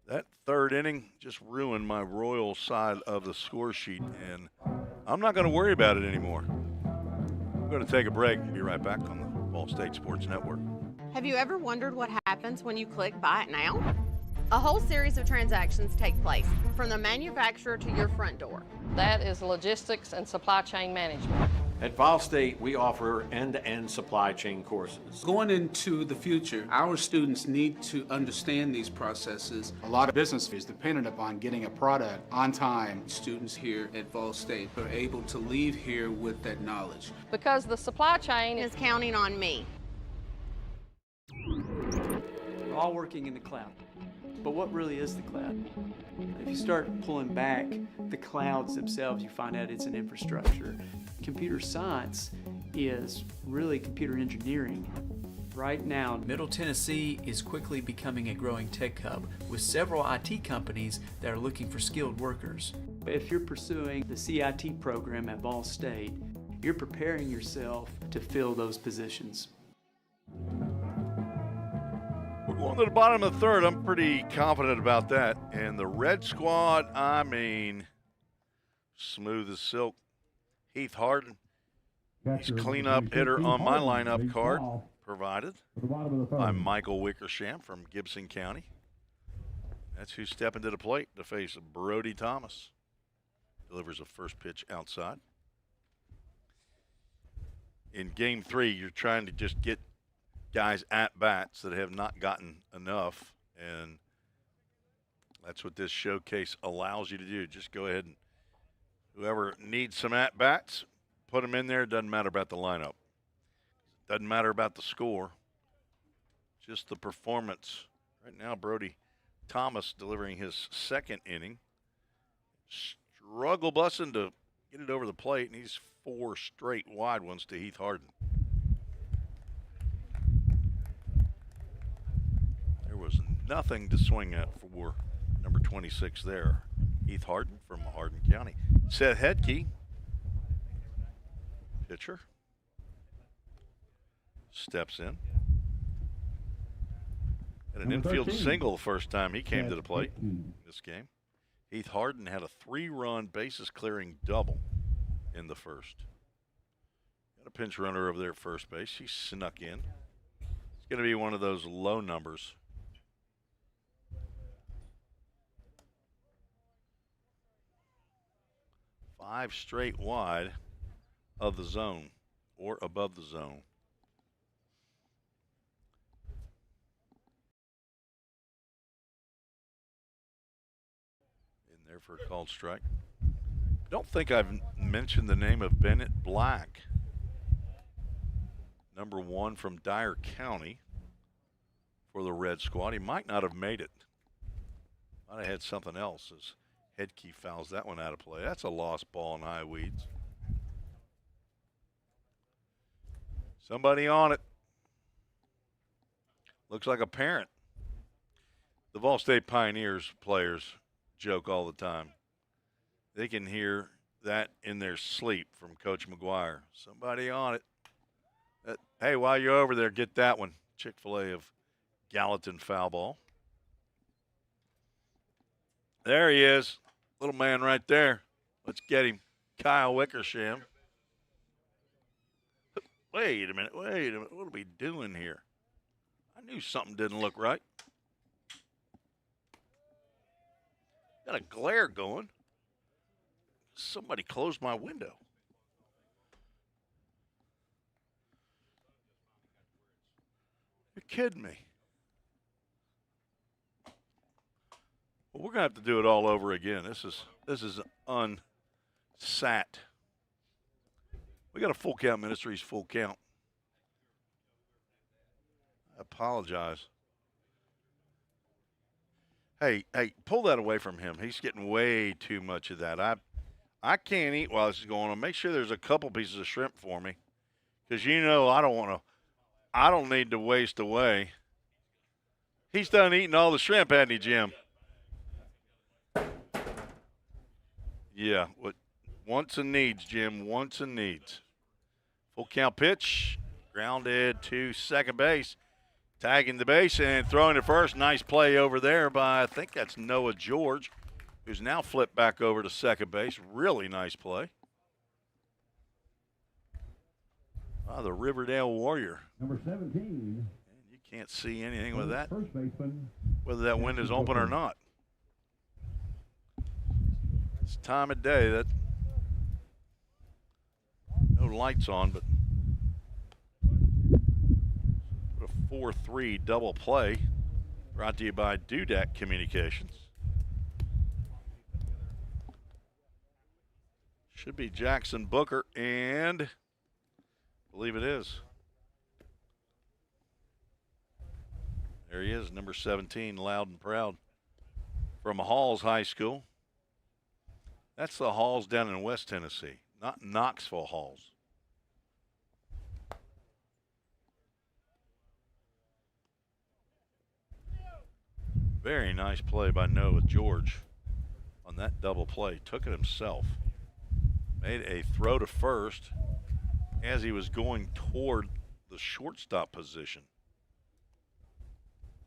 that third inning just ruined my Royal side of the score sheet, and I'm not going to worry about it anymore. I'm going to take a break and be right back on the Ball State Sports Network. Have you ever wondered what happens when you click Buy It Now? A whole series of transactions take place, from the manufacturer to your front door. That is logistics and supply chain management. At Vol State, we offer end-to-end supply chain courses. Going into the future, our students need to understand these processes. A lot of business is dependent upon getting a product on time. Students here at Vol State are able to leave here with that knowledge. Because the supply chain Is counting on me. We're all working in the cloud. But what really is the cloud? If you start pulling back the clouds themselves, you find out it's an infrastructure. Computer science is really computer engineering. Right now, Middle Tennessee is quickly becoming a growing tech hub with several IT companies that are looking for skilled workers. if you're pursuing the CIT program at Ball State, you're preparing yourself to fill those positions. We're going to the bottom of the third. I'm pretty confident about that. And the red squad, I mean, smooth as silk. Heath Harden, he's cleanup hitter on my lineup card, provided by Michael Wickersham from Gibson County. That's who's stepping to the plate to face Brody Thomas. Delivers a first pitch outside. In game 3, you're trying to just get guys at bats that have not gotten enough, and that's what this showcase allows you to do. Just go ahead and whoever needs some at bats, put them in there. It doesn't matter about the lineup. Doesn't matter about the score. Just the performance. Right now, Brody Thomas delivering his second inning. Struggle busing to get it over the plate, and he's 4 straight wide ones to Heath Harden. There was nothing to swing at for number 26 there. Heath Harden from Hardin County. Seth Hedke, pitcher, steps in. And an infield single the first time he came to the plate this game. Heath Harden had a 3-run bases clearing double in the first. Got a pinch runner over there at first base. He snuck in. It's going to be one of those low numbers. Five straight wide of the zone or above the zone. In there for a called strike. Don't think I've mentioned the name of Bennett Black. Number 1 from Dyer County for the red squad. He might not have made it. Might have had something else as Headkey fouls that one out of play. That's a lost ball in high weeds. Somebody on it. Looks like a parent. The Vol State Pioneers players joke all the time. They can hear that in their sleep from Coach McGuire. Somebody on it. Hey, while you're over there, get that one. Chick-fil-A of Gallatin foul ball. There he is. Little man right there. Let's get him. Kyle Wickersham. Wait a minute. What are we doing here? I knew something didn't look right. Got a glare going. Somebody closed my window. You're kidding me. Well, we're gonna have to do it all over again. This is unsat. We got a full count, Ministries full count. I apologize. Hey, pull that away from him. He's getting way too much of that. I can't eat while this is going on. Make sure there's a couple pieces of shrimp for me, because I don't need to waste away. He's done eating all the shrimp, hasn't he, Jim? Yeah, wants and needs, Jim. Wants and needs. Full count pitch. Grounded to second base. Tagging the base and throwing to first. Nice play over there by, I think that's Noah George, who's now flipped back over to second base. Really nice play. The Riverdale Warrior. Number 17. You can't see anything with that, First baseman. whether that window's open or not. It's time of day that no lights on, but a 4-3 double play brought to you by Dudak Communications. Should be Jackson Booker, and I believe it is. There he is, number 17, loud and proud, from Halls High School. That's the Halls down in West Tennessee, not Knoxville Halls. Very nice play by Noah George on that double play. Took it himself. Made a throw to first as he was going toward the shortstop position.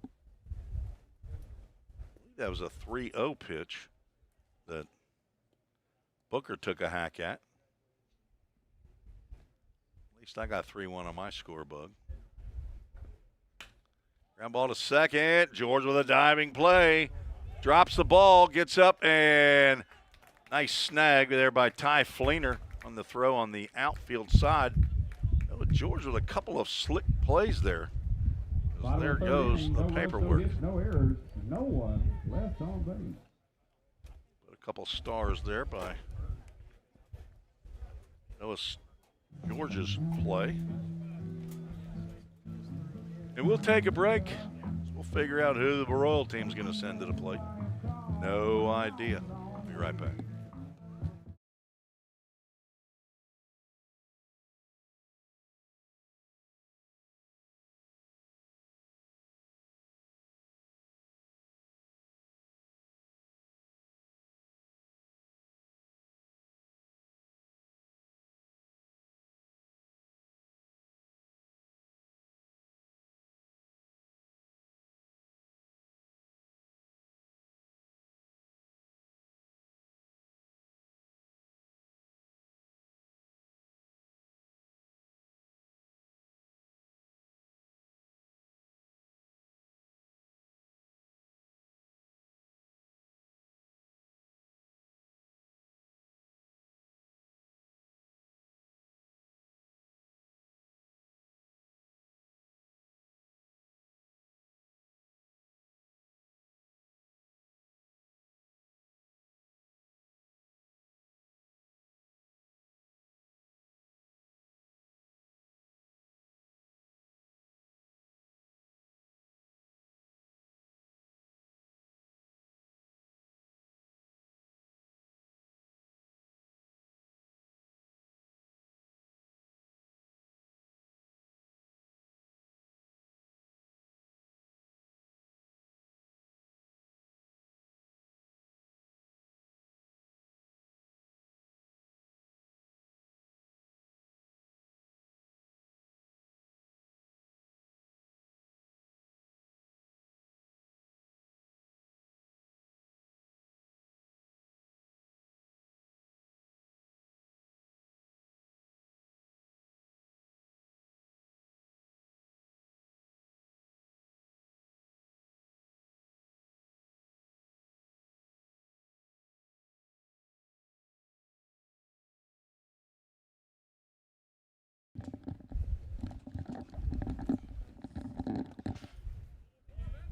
I believe that was a 3-0 pitch that Booker took a hack at. At least I got 3-1 on my scorebug. Ground ball to second. George with a diving play. Drops the ball, gets up, and nice snag there by Ty Fleener on the throw on the outfield side. Oh, George with a couple of slick plays there. There goes the paperwork. No errors. No one left on base. Put a couple stars there by Noah George's play. And we'll take a break. We'll figure out who the Royal team's going to send to the plate. No idea. Be right back.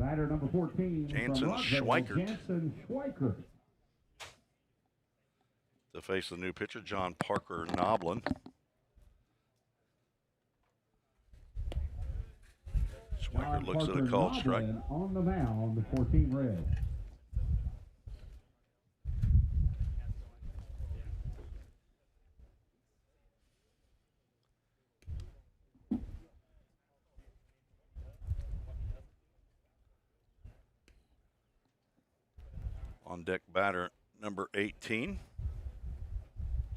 Batter number 14 Jansen from Rockville, Schweikert. Jansen Schweikert. To face the new pitcher, John Parker Noblin. Schweikert looks at a called strike. On the mound for Team Red. On deck batter number 18.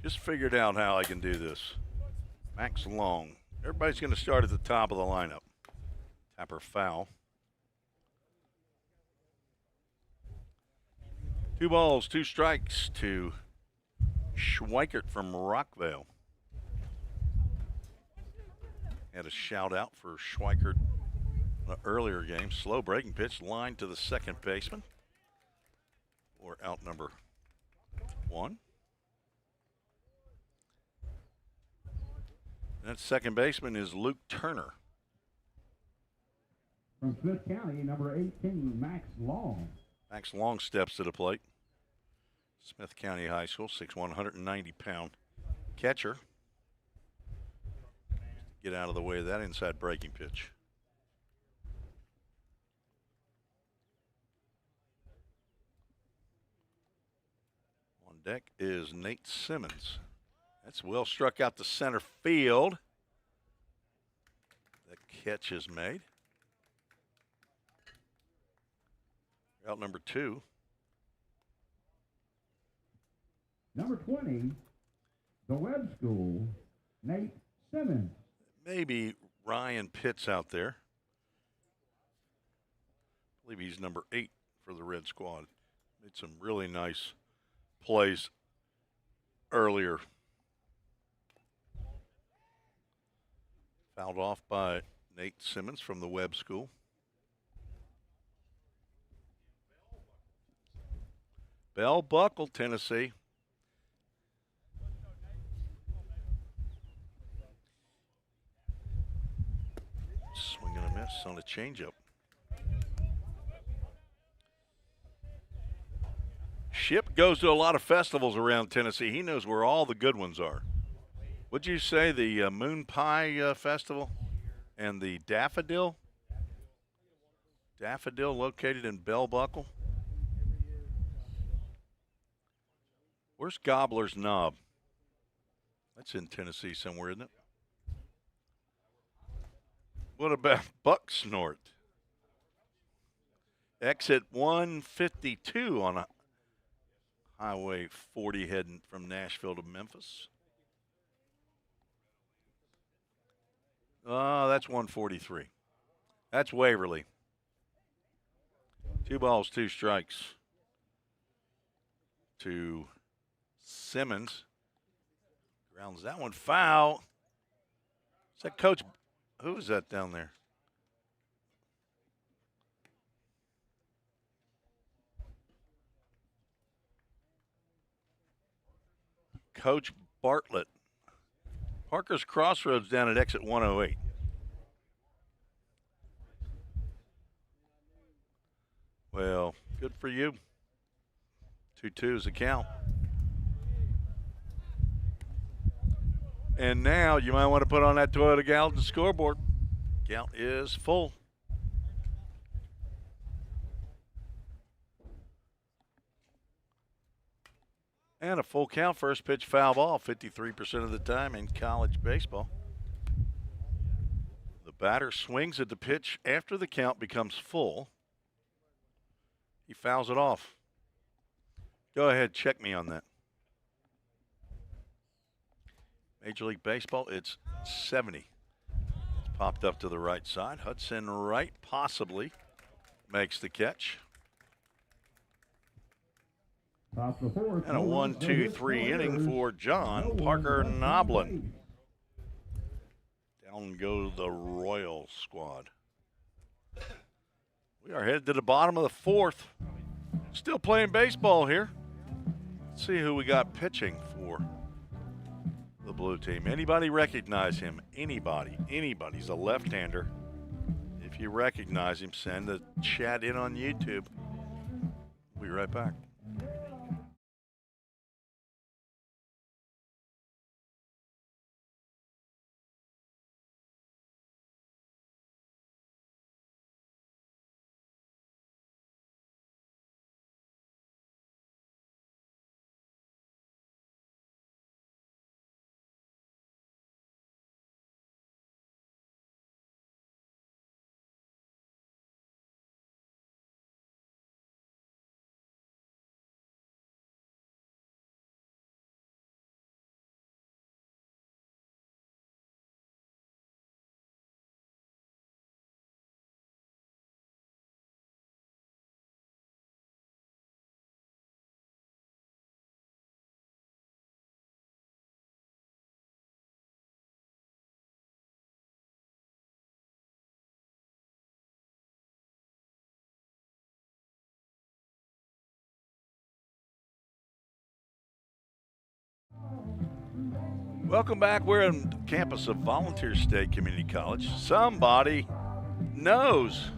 Just figured out how I can do this. Max Long. Everybody's going to start at the top of the lineup. Tapper foul. 2 balls, 2 strikes to Schweikert from Rockville. Had a shout out for Schweikert in an earlier game. Slow breaking pitch, line to the second baseman. Or out number 1. That second baseman is Luke Turner. From Smith County, number 18, Max Long. Max Long steps to the plate. Smith County High School, 6'1", 190-pound catcher. Get out of the way of that inside breaking pitch. On deck is Nate Simmons. That's well struck out to center field. The catch is made. Out number 2. Number 20, the Webb School, Nate Simmons. Maybe Ryan Pitts out there. I believe he's number 8 for the Red Squad. Made some really nice plays earlier. Fouled off by Nate Simmons from the Webb School. Bell Buckle, Tennessee. Swing and a miss on a changeup. Ship goes to a lot of festivals around Tennessee. He knows where all the good ones are. Would you say the Moon Pie Festival and the Daffodil? Daffodil located in Bell Buckle. Where's Gobbler's Knob? That's in Tennessee somewhere, isn't it? What about Buck Snort? Exit 152 on Highway 40 heading from Nashville to Memphis. Oh, that's 143. That's Waverly. 2 balls, 2 strikes to Simmons. Grounds that one foul. Is that Coach? Who is that down there? Coach Bartlett. Parker's Crossroads down at exit 108. Well, good for you. 2-2 is the count. And now you might want to put on that Toyota Gallatin scoreboard. Count is full. And a full count, first pitch foul ball, 53% of the time in college baseball. The batter swings at the pitch after the count becomes full. He fouls it off. Go ahead, check me on that. Major League Baseball, it's 70. It's popped up to the right side. Hudson Wright possibly makes the catch. And a 1-2-3 inning for John Parker Noblin. Down go the Royal squad. We are headed to the bottom of the 4th. Still playing baseball here. Let's see who we got pitching for the blue team. Anybody recognize him? Anybody. Anybody's a left-hander. If If you recognize him, send a chat in on YouTube. We'll be right back. Welcome back. We're on campus of Volunteer State Community College. Somebody knows.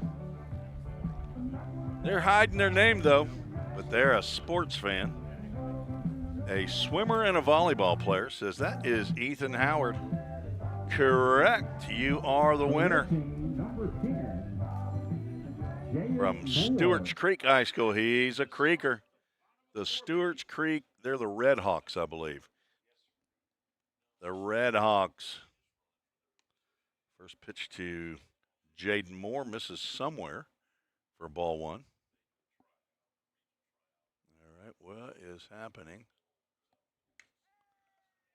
They're hiding their name, though, but they're a sports fan. A swimmer and a volleyball player says that is Ethan Howard. Correct. You are the winner. From Stewart's Creek High School. He's a Creeker. The Stewart's Creek, they're the Red Hawks, I believe. The Red Hawks. First pitch to Jaden Moore, misses somewhere for ball one. All right, what is happening?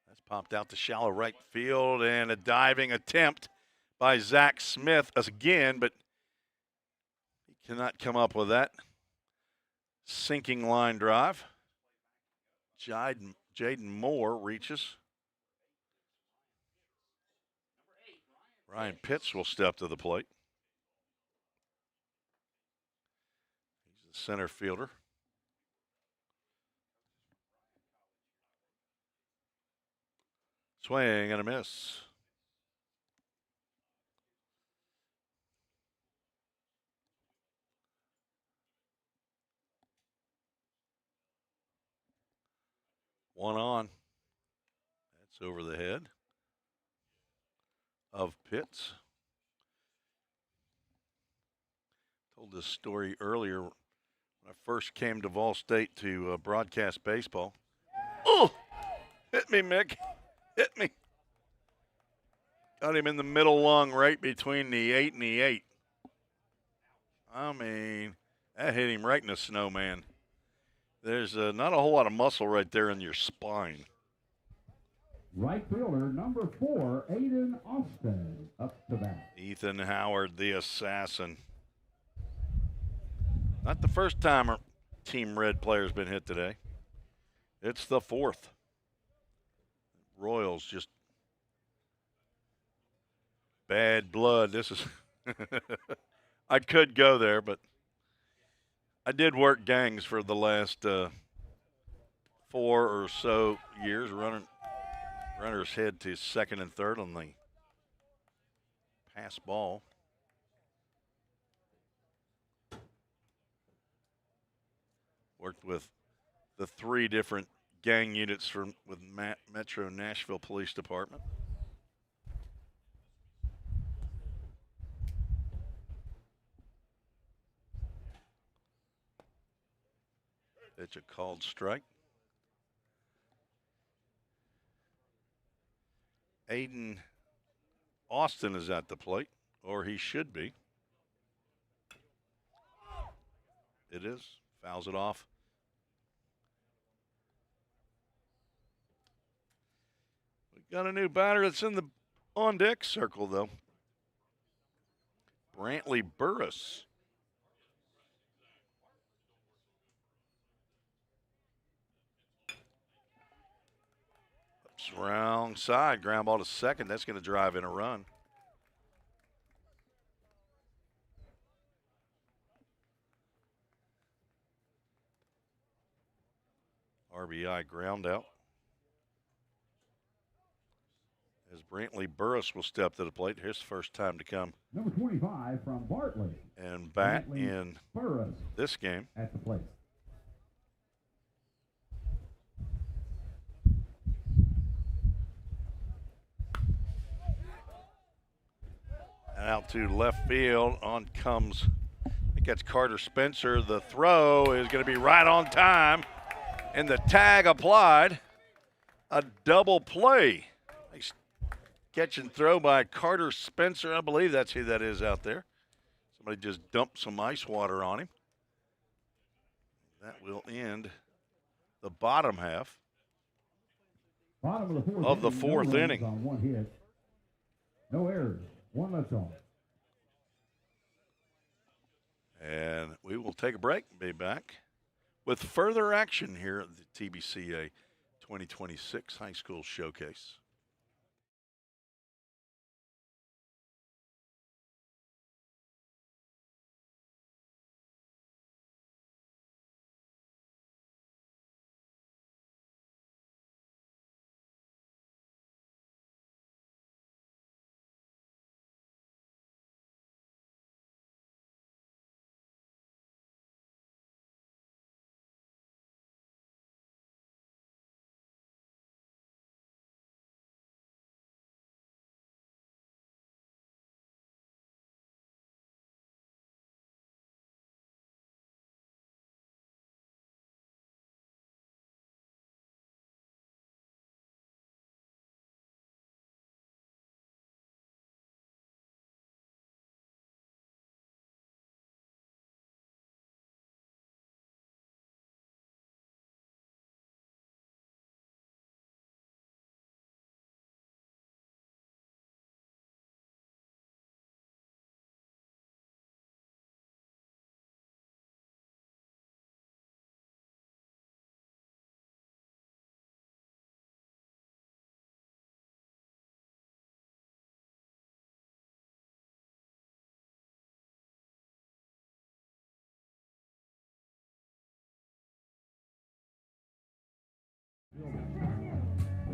That's popped out to shallow right field, and a diving attempt by Zach Smith again, but he cannot come up with that. Sinking line drive. Jaden Moore reaches. Ryan Pitts will step to the plate. He's the center fielder. Swing and a miss. One on. That's over the head of Pitts. Told this story earlier when I first came to Vol State to broadcast baseball. Oh, hit me, Mick. Hit me. Got him in the middle lung right between the 8 and the 8. I mean, that hit him right in the snow, man. There's not a whole lot of muscle right there in your spine. Right fielder, number 4, Aiden Austin, up to bat. Ethan Howard, the assassin. Not the first time a Team Red player's been hit today. It's the fourth. Royals just bad blood. This is I could go there, but I did work gangs for the last 4 or so years, runners head to second and third on the pass ball. Worked with the 3 different gang units with Metro Nashville Police Department. It's a called strike. Aiden Austin is at the plate, or he should be. It is. Fouls it off. We got a new batter that's in the on-deck circle, though. Brantley Burris. Ups wrong side, ground ball to second. That's going to drive in a run. RBI ground out. as Brantley Burris will step to the plate. His first time to come Number 25 from Bartley. and bat Brantley in Burris this game. at the plate. And out to left field. On comes, I think that's Carter Spencer. The throw is going to be right on time. And the tag applied. A double play. Nice catch and throw by Carter Spencer. I believe that's who that is out there. Somebody just dumped some ice water on him. That will end the bottom half Bottom of the fourth of the inning, fourth no runs inning. on one hit. No errors. One left on. And we will take a break and be back with further action here at the TBCA 2026 High School Showcase.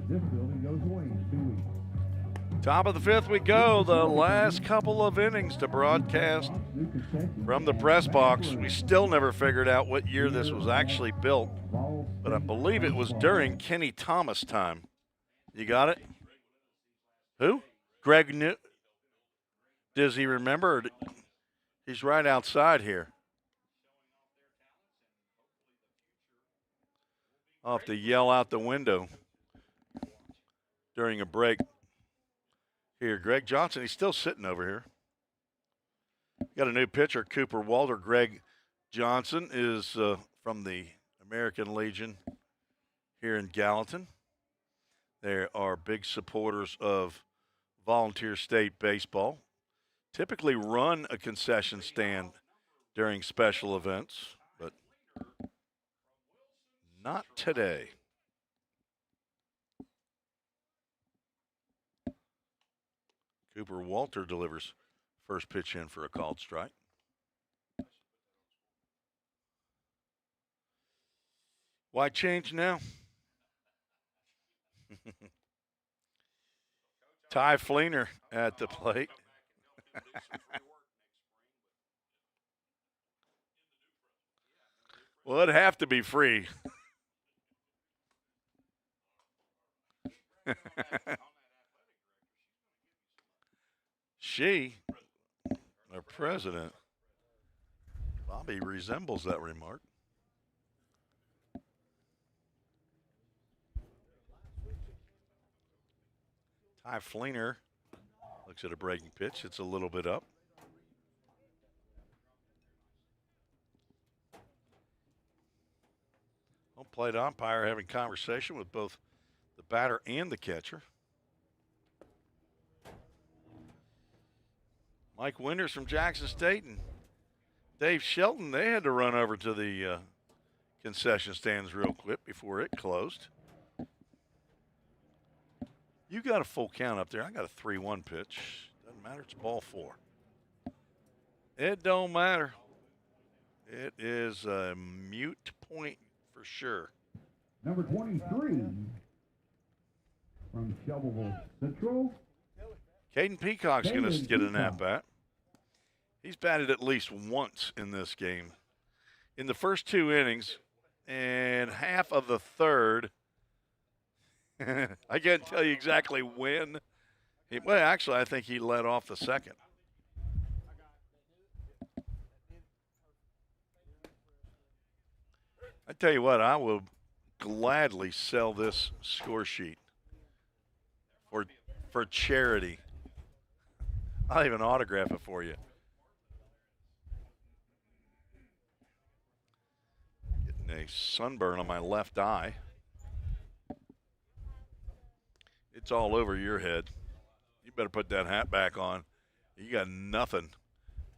This building goes away in 2 weeks. Top of the fifth we go. The last couple of innings to broadcast from the press box. We still never figured out what year this was actually built, but I believe it was during Kenny Thomas time. You got it? Who? Greg New. Does he remember? Or he's right outside here. I'll have to yell out the window during a break. Here, Greg Johnson, he's still sitting over here. Got a new pitcher, Cooper Walter. Greg Johnson is from the American Legion here in Gallatin. They are big supporters of volunteer state baseball. Typically run a concession stand during special events, but not today. Cooper Walter delivers first pitch in for a called strike. Why change now? Ty Fleener at the plate. Well, it'd have to be free. She, our president, Bobby resembles that remark. Ty Fleener looks at a breaking pitch. It's a little bit up. Home plate umpire having conversation with both the batter and the catcher. Mike Winters from Jackson State and Dave Shelton, they had to run over to the concession stands real quick before it closed. You got a full count up there. I got a 3-1 pitch. Doesn't matter. It's ball 4. It don't matter. It is a mute point for sure. Number 23 from Shelbyville Central. Caden Peacock's going to Caden get an Peacock. at-bat. He's batted at least once in this game. In the first 2 innings and half of the third, I can't tell you exactly when. Well, actually, I think he led off the second. I tell you what, I will gladly sell this score sheet for charity. I'll even autograph it for you. Getting a sunburn on my left eye. It's all over your head. You better put that hat back on. You got nothing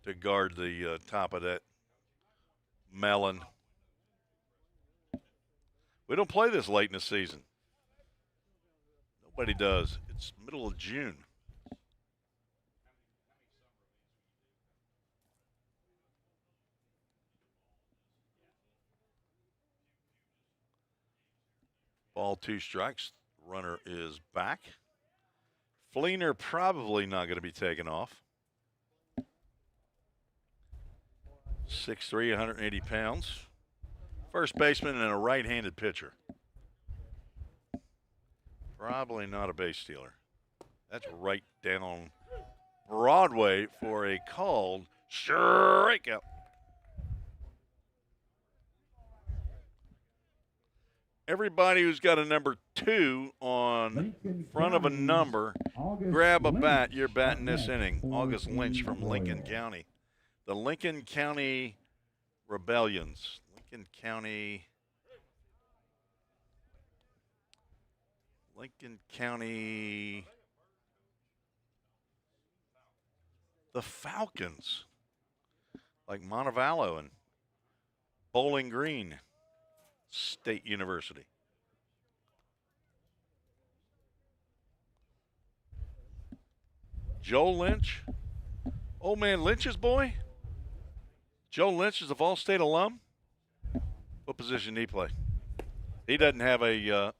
to guard the top of that melon. We don't play this late in the season. Nobody does. It's middle of June. Ball 2 strikes. Runner is back. Fleener probably not going to be taken off. 6'3", 180 pounds. First baseman and a right-handed pitcher. Probably not a base stealer. That's right down Broadway for a called strikeout. Everybody who's got a number 2 on front of a number, grab a bat. You're batting this inning. August Lynch from Lincoln County. The Lincoln County Rebellions. Lincoln County. The Falcons. Like Montevallo and Bowling Green State University. Joel Lynch. Old man Lynch's boy. Joel Lynch is a Vol State alum. What position did he play? He doesn't have a,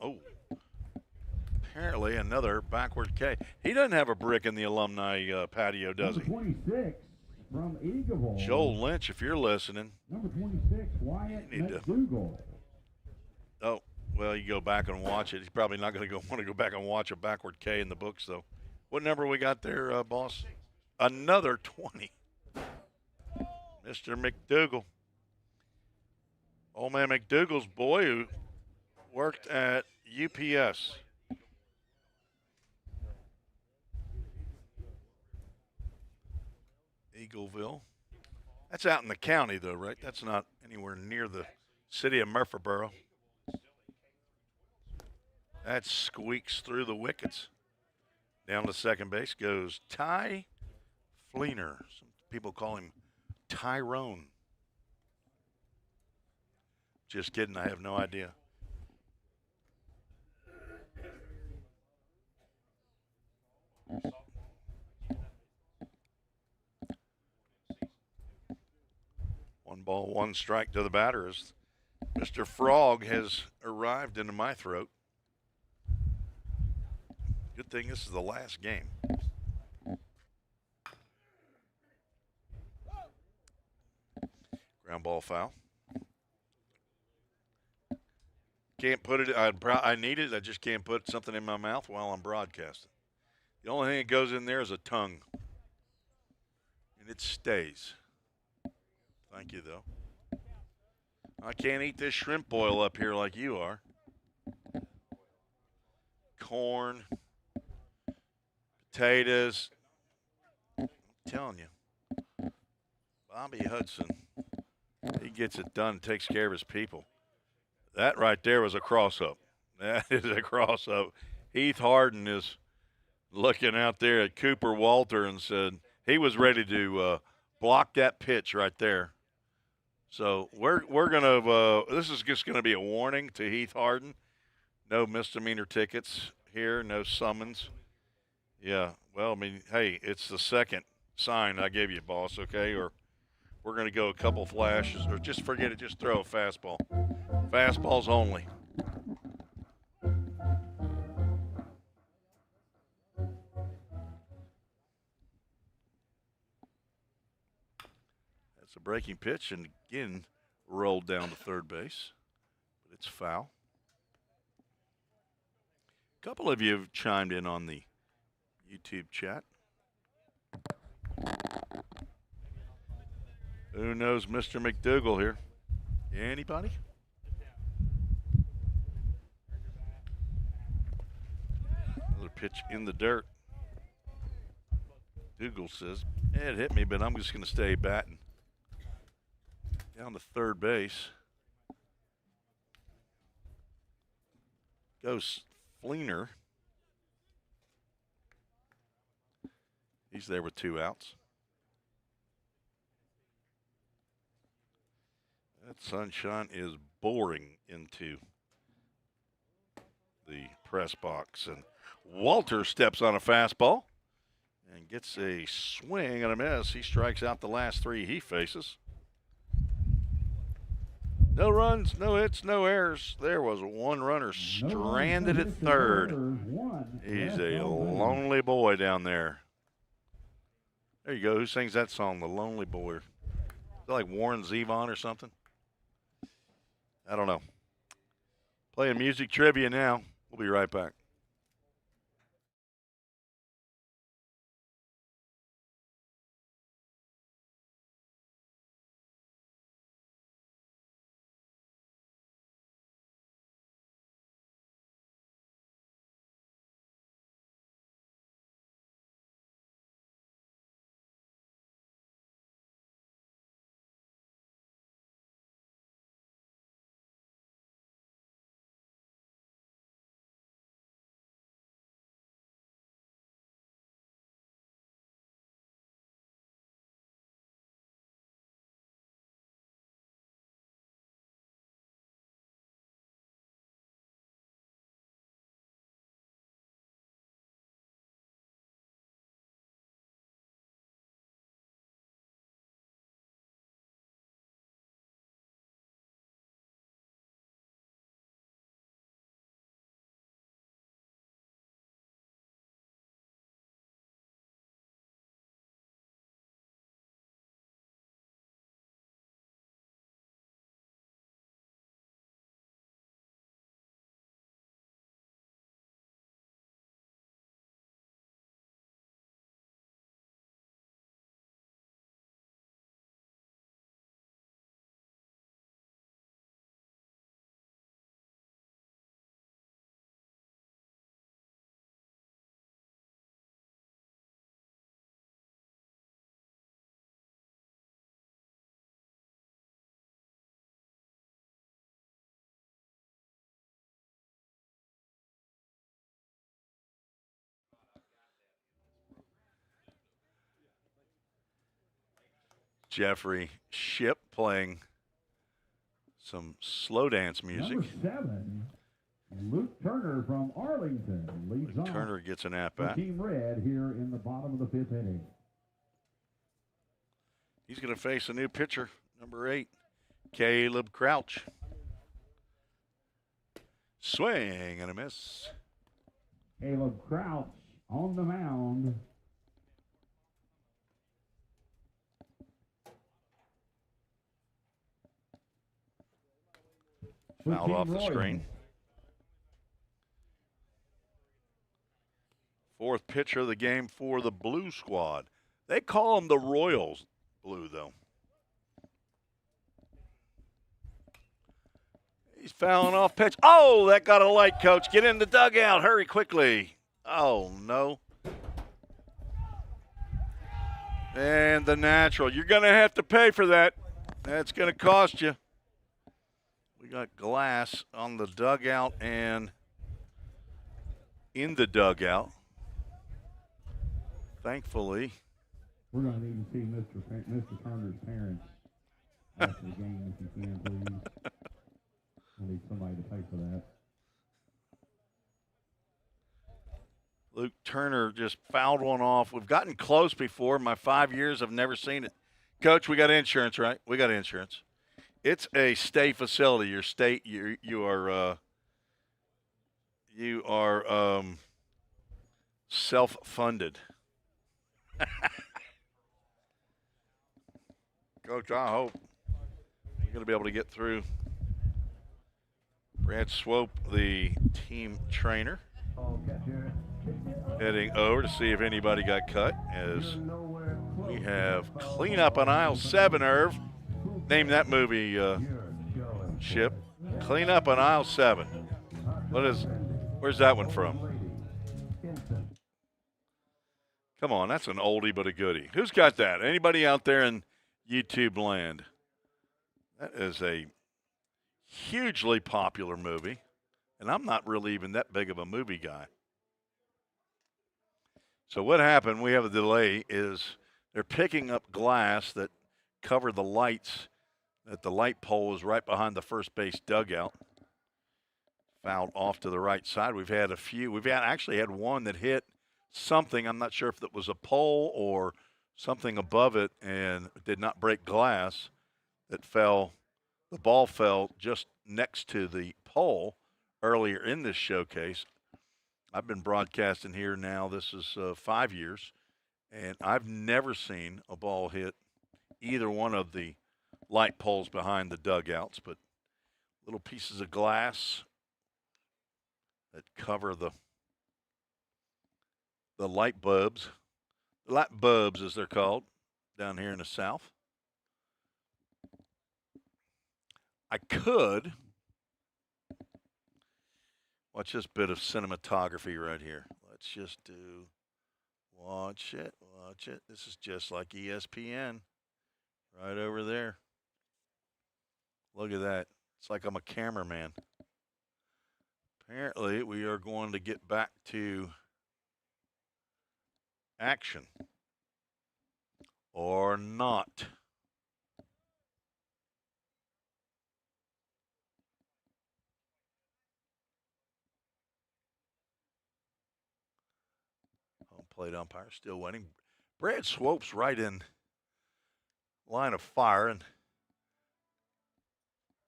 apparently another backward K. He doesn't have a brick in the alumni patio, does he? Number 26 from Eagleville. Joel Lynch, if you're listening. Number 26, Wyatt McDougal. Oh, well, you go back and watch it. He's probably not going to want to go back and watch a backward K in the books, though. What number we got there, boss? Another 20. Mr. McDougal. Old man McDougal's boy who worked at UPS. Eagleville. That's out in the county, though, right? That's not anywhere near the city of Murfreesboro. That squeaks through the wickets. Down to second base goes Ty Fleener. Some people call him Tyrone. Just kidding, I have no idea. One ball, one strike to the batter as Mr. Frog has arrived into my throat. Good thing this is the last game. Ground ball foul. Can't put it, I need it, I just can't put something in my mouth while I'm broadcasting. The only thing that goes in there is a tongue. And it stays. Thank you, though. I can't eat this shrimp boil up here like you are. Corn. Potatoes. I'm telling you. Bobby Hudson. He gets it done, takes care of his people. That right there was a cross-up. That is a cross-up. Heath Harden is looking out there at Cooper Walter and said he was ready to block that pitch right there. So we're going to this is just going to be a warning to Heath Harden. No misdemeanor tickets here, no summons. Yeah, well, I mean, hey, it's the second sign I gave you, boss, okay? Or we're going to go a couple flashes, or just forget it, just throw a fastball. Fastballs only. It's a breaking pitch and again rolled down to third base, but it's foul. A couple of you have chimed in on the YouTube chat. Who knows Mr. McDougal here? Anybody? Another pitch in the dirt. Dougal says, it hit me, but I'm just going to stay batting. Down to third base. Goes Fleener. He's there with 2 outs. That sunshine is boring into the press box. And Walter steps on a fastball and gets a swing and a miss. He strikes out the last 3 he faces. No runs, no hits, no errors. There was 1 runner stranded at third. He's a lonely boy down there. There you go. Who sings that song, The Lonely Boy? Is that like Warren Zevon or something? I don't know. Playing music trivia now. We'll be right back. Jeffrey Ship playing some slow dance music. Number 7, Luke Turner from Arlington leads off. Turner gets an for at-bat. Team Red here in the bottom of the 5th inning. He's going to face a new pitcher, number 8, Caleb Crouch. Swing and a miss. Caleb Crouch on the mound. Fouled off the screen. 4th pitcher of the game for the Blue Squad. They call them the Royals Blue, though. He's fouling off pitch. Oh, that got a light, Coach. Get in the dugout. Hurry quickly. Oh, no. And the natural. You're going to have to pay for that. That's going to cost you. We got glass on the dugout and in the dugout. Thankfully. We're going to need to see Mr. Turner's parents after the game, if you can, please. I need somebody to pay for that. Luke Turner just fouled one off. We've gotten close before. My 5 years, I've never seen it. Coach, we got insurance, right? We got insurance. It's a state facility. Your state, you are self-funded. Coach, I hope you're going to be able to get through. Brad Swope, the team trainer, heading over to see if anybody got cut as we have cleanup on aisle 7, Irv. Name that movie, Ship. Cleanup on aisle 7. Where's that one from? Come on, that's an oldie but a goodie. Who's got that? Anybody out there in YouTube land? That is a hugely popular movie, and I'm not really even that big of a movie guy. So what happened, we have a delay, is they're picking up glass that covered the lights, that the light pole was right behind the first base dugout. Fouled off to the right side. We've actually had one that hit something. I'm not sure if it was a pole or something above it and did not break glass. That fell. The ball fell just next to the pole earlier in this showcase. I've been broadcasting here now. This is 5 years, and I've never seen a ball hit either one of the light poles behind the dugouts, but little pieces of glass that cover the light bulbs as they're called down here in the South. I could watch this bit of cinematography right here. Let's just watch it. This is just like ESPN right over there. Look at that. It's like I'm a cameraman. Apparently, we are going to get back to action. Or not. Home plate umpire still waiting. Brad Swope's right in line of fire, and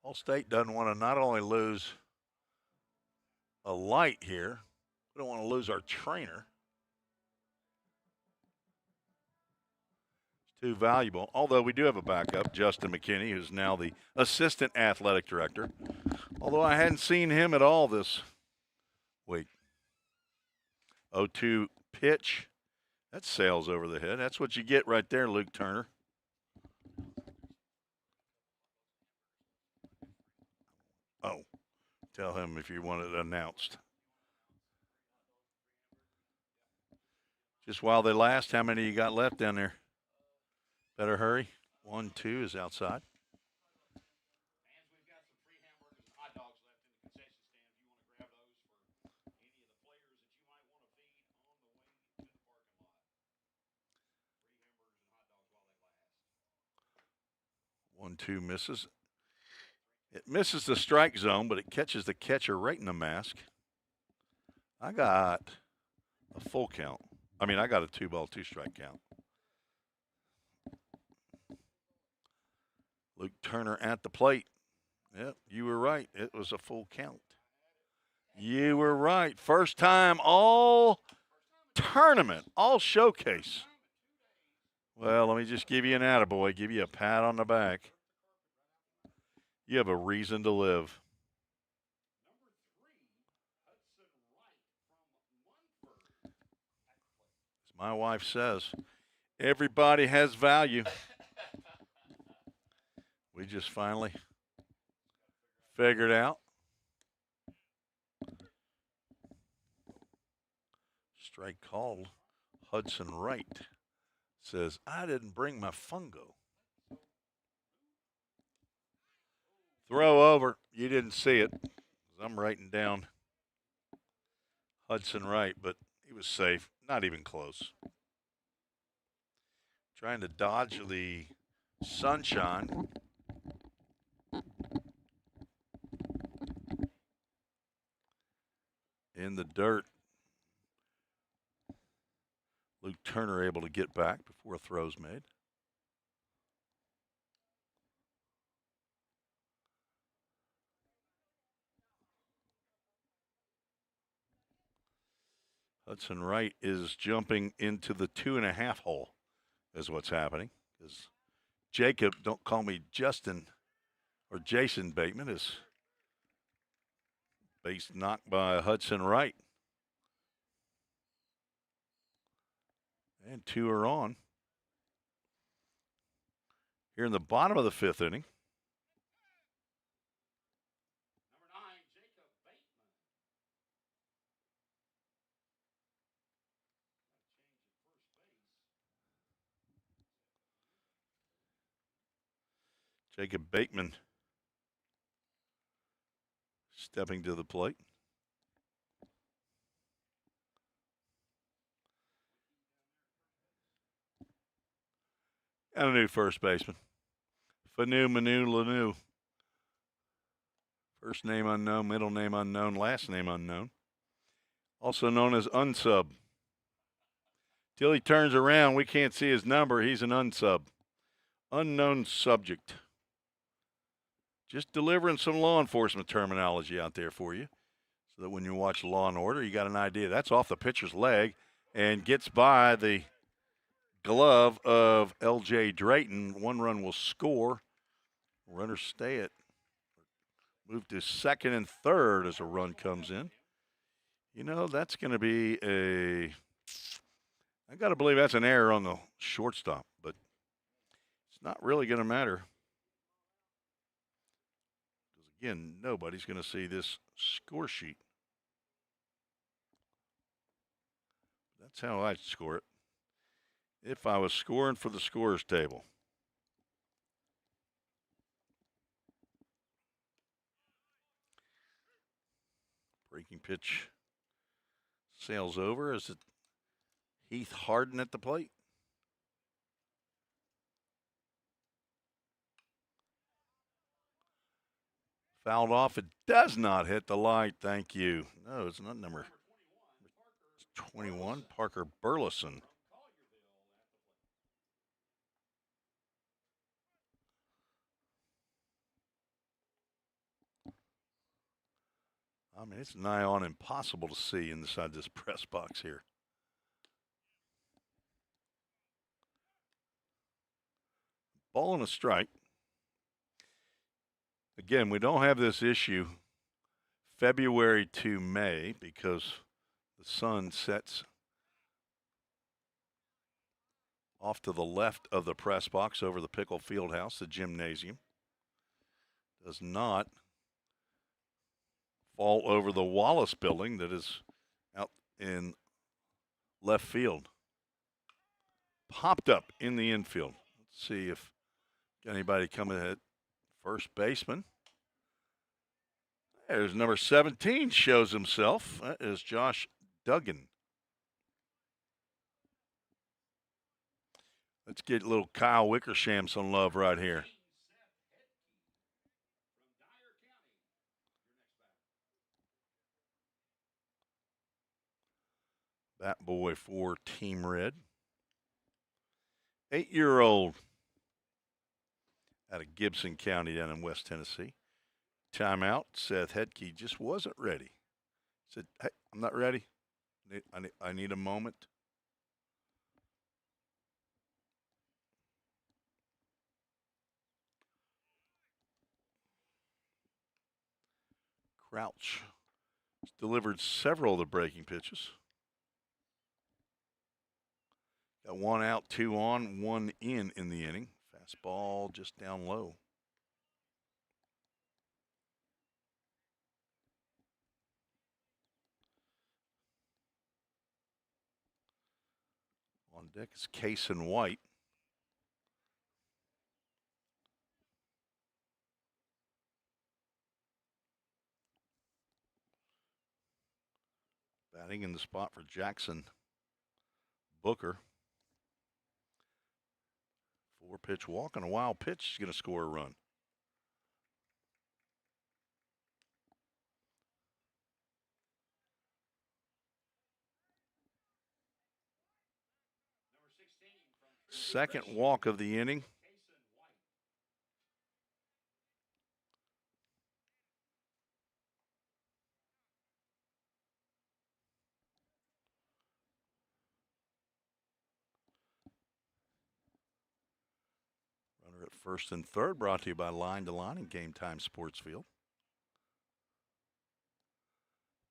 Allstate doesn't want to not only lose a light here, we don't want to lose our trainer. It's too valuable. Although we do have a backup, Justin McKinney, who's now the assistant athletic director. Although I hadn't seen him at all this week. 0-2 pitch. That sails over the head. That's what you get right there, Luke Turner. Oh, tell him if you want it announced. Just while they last, how many you got left down there? Better hurry. 1-2 is outside. One, two misses. It misses the strike zone, but it catches the catcher right in the mask. I got a full count. I got a 2-ball, 2-strike count. Luke Turner at the plate. Yep, you were right. It was a full count. You were right. First time all tournament, all showcase. Well, let me just give you an attaboy, give you a pat on the back. You have a reason to live. As my wife says, everybody has value. We just finally figured out. Strike called. Hudson Wright says, I didn't bring my fungo. Throw over. You didn't see it. I'm writing down Hudson Wright, but he was safe. Not even close. Trying to dodge the sunshine. In the dirt. Luke Turner able to get back before a throw's made. Hudson Wright is jumping into the 2.5 hole is what's happening. Because Jacob, don't call me Justin or Jason Bateman, is base knocked by Hudson Wright. And 2 are on. Here in the bottom of the 5th inning. Jacob Bateman stepping to the plate. And a new first baseman. Fanu Manu Lanu. First name unknown, middle name unknown, last name unknown. Also known as unsub. Till he turns around, we can't see his number. He's an unsub. Unknown subject. Just delivering some law enforcement terminology out there for you so that when you watch Law and Order, you got an idea. That's off the pitcher's leg and gets by the glove of L.J. Drayton. 1 run will score. Runners stay at. Move to second and third as a run comes in. You know, that's going to be I got to believe that's an error on the shortstop, but it's not really going to matter. Because, again, nobody's going to see this score sheet. That's how I'd score it if I was scoring for the scorer's table. Breaking pitch sails over as it Heath Harden at the plate. Fouled off. It does not hit the light. Thank you. No, it's not number 21, Parker Burleson. I mean, it's nigh on impossible to see inside this press box here. Ball and a strike. Again, we don't have this issue February to May because the sun sets off to the left of the press box over the Pickle Fieldhouse, the gymnasium. Does not fall over the Wallace building that is out in left field. Popped up in the infield. Let's see if anybody coming at first baseman. There's number 17 shows himself. That is Josh Duggan. Let's get a little Kyle Wickersham some love right here. Bat boy for Team Red. 8-year-old out of Gibson County down in West Tennessee. Timeout. Seth Hedke just wasn't ready. Said, hey, I'm not ready. I need a moment. Crouch has delivered several of the breaking pitches. Got 1 out, 2 on, 1 in the inning. Fastball just down low. On deck is Case and White. Batting in the spot for Jackson Booker. 4-pitch walk and a wild pitch is going to score a run. Second walk of the inning. Runner at First and third brought to you by Line to Line and Game Time Sports Field.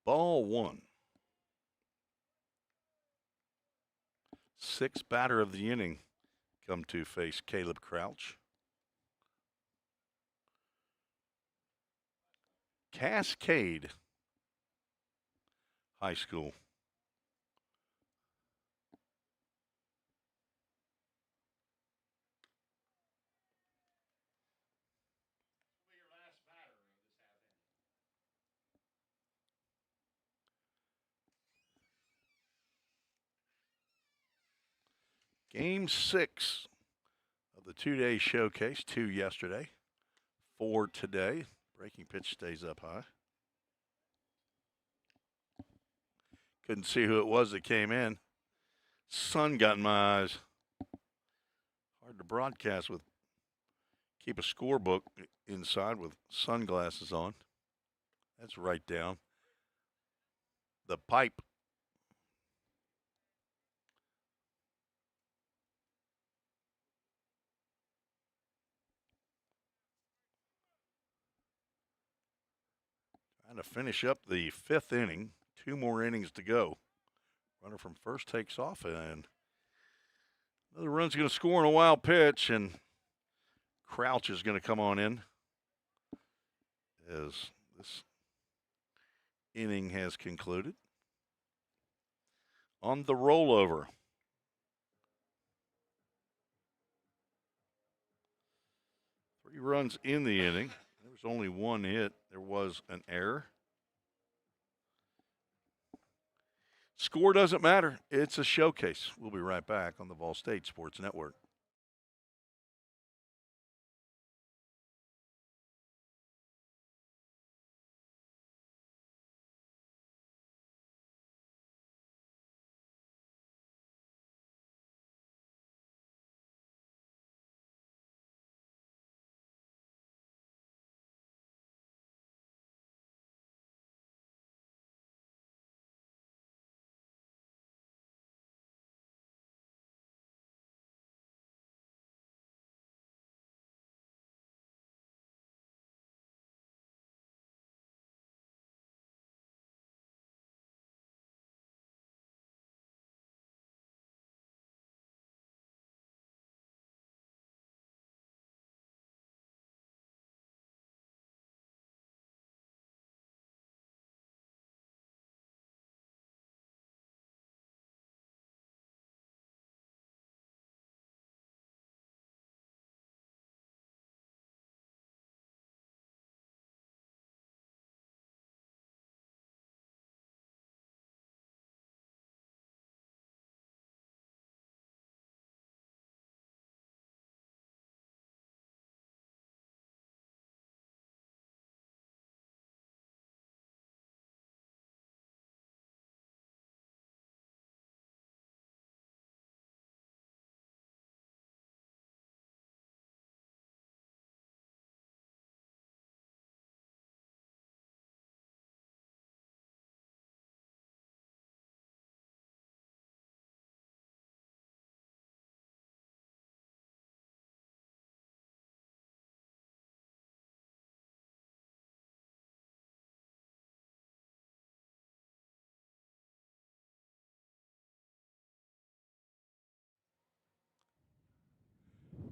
Ball one. Sixth batter of the inning come to face Caleb Crouch. Cascade High School. Game 6 of the two-day showcase, 2 yesterday, 4 today. Breaking pitch stays up high. Couldn't see who it was that came in. Sun got in my eyes. Hard to broadcast with, keep a scorebook inside with sunglasses on. That's right down. The pipe. Trying to finish up the 5th inning. 2 more innings to go. Runner from first takes off, and another run's going to score on a wild pitch, and Crouch is going to come on in as this inning has concluded. On the rollover. Three runs in the inning. There was only 1 hit. There was an error. Score doesn't matter. It's a showcase. We'll be right back on the Vol State Sports Network.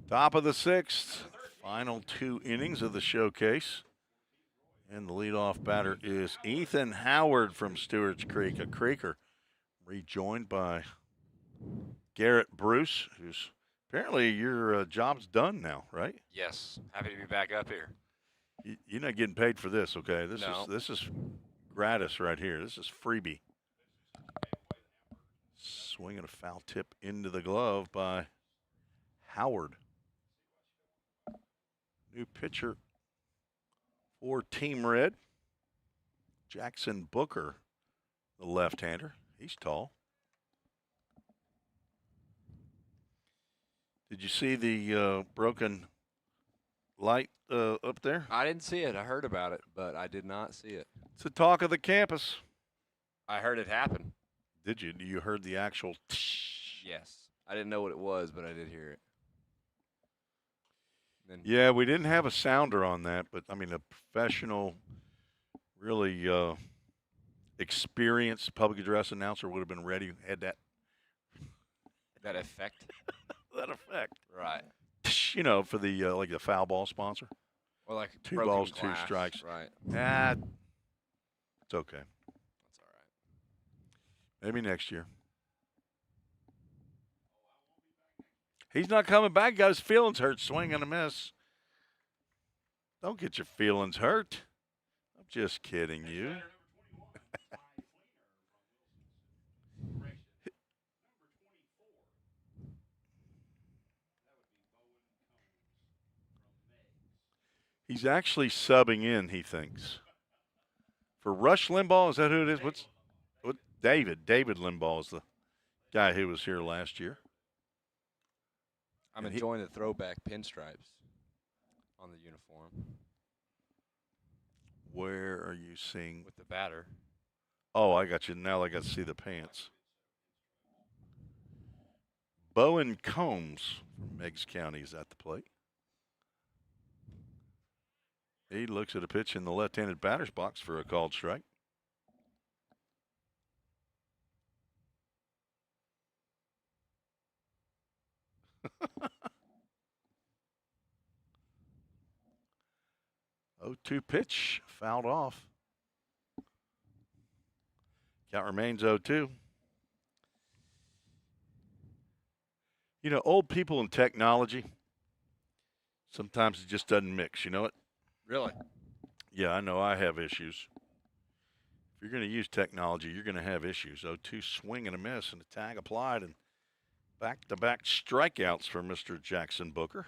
Top of the 6th, final 2 innings of the showcase. And the leadoff batter is Ethan Howard from Stewart's Creek, a Creeker, rejoined by Garrett Bruce, who's apparently your job's done now, right? Yes, happy to be back up here. You're not getting paid for this, okay? No. This is gratis right here. This is freebie. Swinging a foul tip into the glove by Howard. New pitcher for Team Red, Jackson Booker, the left-hander. He's tall. Did you see the broken light up there? I didn't see it. I heard about it, but I did not see it. It's the talk of the campus. I heard it happen. Did you? You heard the actual Yes. I didn't know what it was, but I did hear it. Then Yeah, we didn't have a sounder on that, but I mean, a professional, really experienced public address announcer would have been ready, had that that effect. that effect. Right. You know, for the like the foul ball sponsor. Or like 2 broken balls, 2 glass, strikes. Right. Ah, it's okay. That's all right. Maybe next year. He's not coming back. Got his feelings hurt. Swing and a miss. Don't get your feelings hurt. I'm just kidding you. He's actually subbing in, he thinks. For Rush Limbaugh, is that who it is? What David Limbaugh is the guy who was here last year. I'm And enjoying the throwback pinstripes on the uniform Where are you seeing? with the batter. Oh, I got you. Now I got to see the pants. Bowen Combs from Meigs County is at the plate. He looks at a pitch in the left-handed batter's box for a called strike. Oh, 2 pitch, fouled off. Count remains 0-2. You know, old people and technology, sometimes it just doesn't mix, you know it? Really? Yeah, I know I have issues. If you're going to use technology, you're going to have issues. 0-2 swing and a miss and a tag applied and back-to-back strikeouts for Mr. Jackson Booker.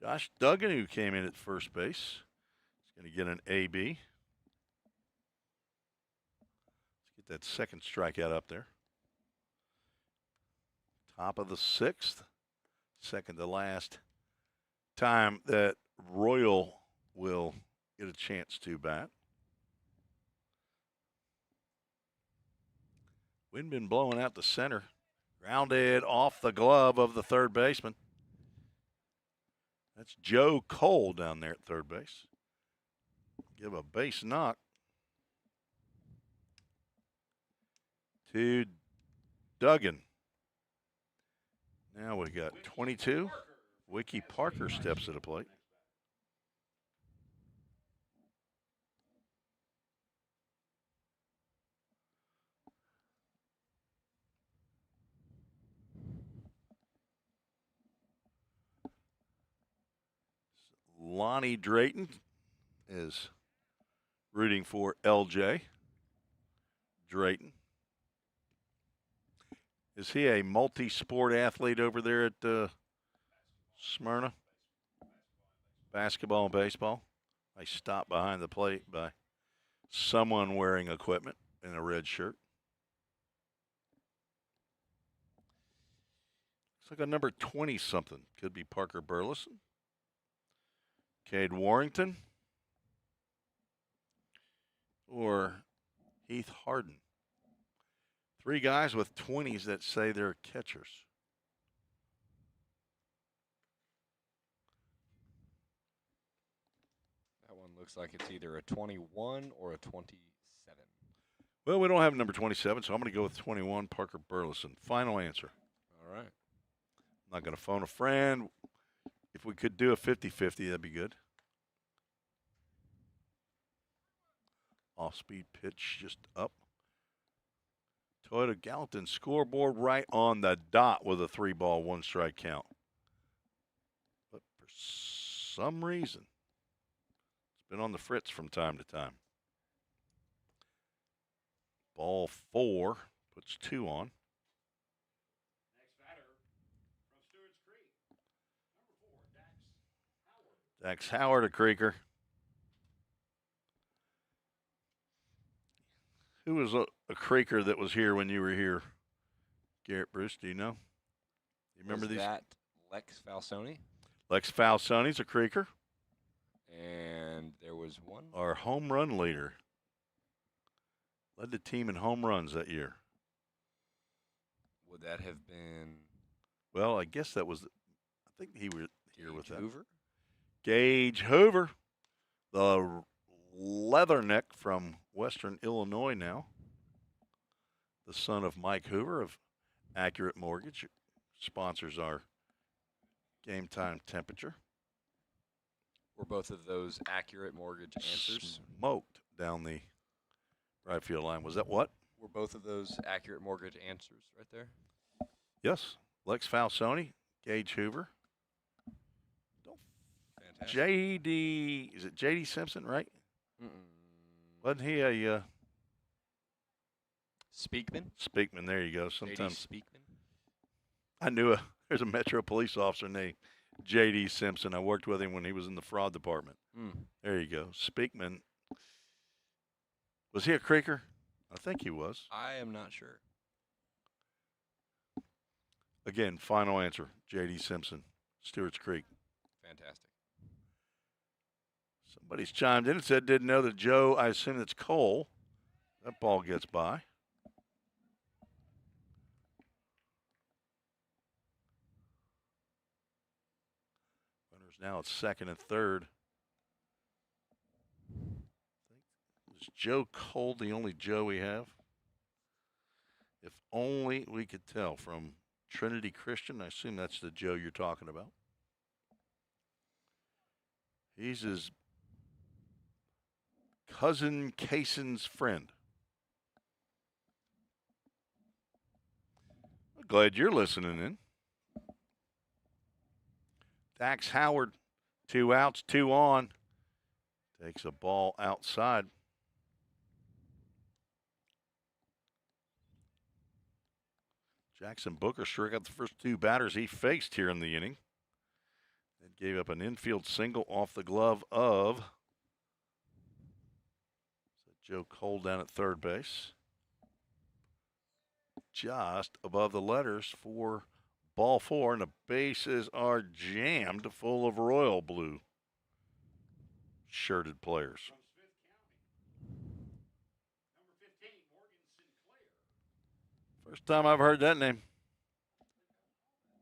Josh Duggan, who came in at first base, is going to get an AB. Let's get that second strikeout up there. Top of the 6th, second to last time that Royal will get a chance to bat. Wind been blowing out the center. Grounded off the glove of the third baseman. That's Joe Cole down there at third base. Give a base knock to Duggan. Now we got 22. Wiki Parker steps to the plate. Lonnie Drayton is rooting for LJ Drayton. Is he a multi-sport athlete over there at Smyrna? Basketball and baseball. I stopped behind the plate by someone wearing equipment in a red shirt. Looks like a number 20-something. Could be Parker Burleson. Cade Warrington. Or Heath Harden. 3 guys with 20s that say they're catchers. That one looks like it's either a 21 or a 27. Well, we don't have number 27, so I'm going to go with 21, Parker Burleson. Final answer. All right. I'm not going to phone a friend. If we could do a 50-50, that'd be good. Off-speed pitch just up. Toyota Gallatin scoreboard right on the dot with a 3-ball, 1-strike count. But for some reason, it's been on the fritz from time to time. Ball 4 puts 2 on. Next batter from Stewart's Creek, number 4, Dax Howard, a Creeker. Who was a Creeker that was here when you were here? Garrett Bruce, do you know? You remember Was these? that Lex Falsoni? Lex Falsoni's a Creeker. And there was one. Our home run leader. Led the team in home runs that year. Would that have been Well, I guess that was. I think he was here with that. Hoover? Gage Hoover, the Leatherneck from Western Illinois now. The son of Mike Hoover of Accurate Mortgage. Sponsors our Game Time Temperature. Were both of those accurate mortgage answers? Smoked down the right field line. Was that what? Were both of those accurate mortgage answers right there? Yes. Lex Falsoni, Gage Hoover. Fantastic. J.D. Is it J.D. Simpson, right? Wasn't he a Speakman? Speakman, there you go. J.D. Sometimes Speakman? I knew there's a Metro police officer named J.D. Simpson. I worked with him when he was in the fraud department. There you go. Speakman. Was he a Creeker? I think he was. I am not sure. Again, final answer, J.D. Simpson, Stewart's Creek. Fantastic. Somebody's chimed in and said, didn't know that Joe, I assume it's Cole. That ball gets by. Runners now at second and third. Is Joe Cole the only Joe we have? If only we could tell from Trinity Christian. I assume that's the Joe you're talking about. He's his cousin Kaysen's friend. I'm glad you're listening in. Dax Howard, 2 outs, 2 on. Takes a ball outside. Jackson Booker struck out the first 2 batters he faced here in the inning. And gave up an infield single off the glove of Joe Cole down at third base. Just above the letters for ball 4, and the bases are jammed full of royal blue shirted players. First time I've heard that name.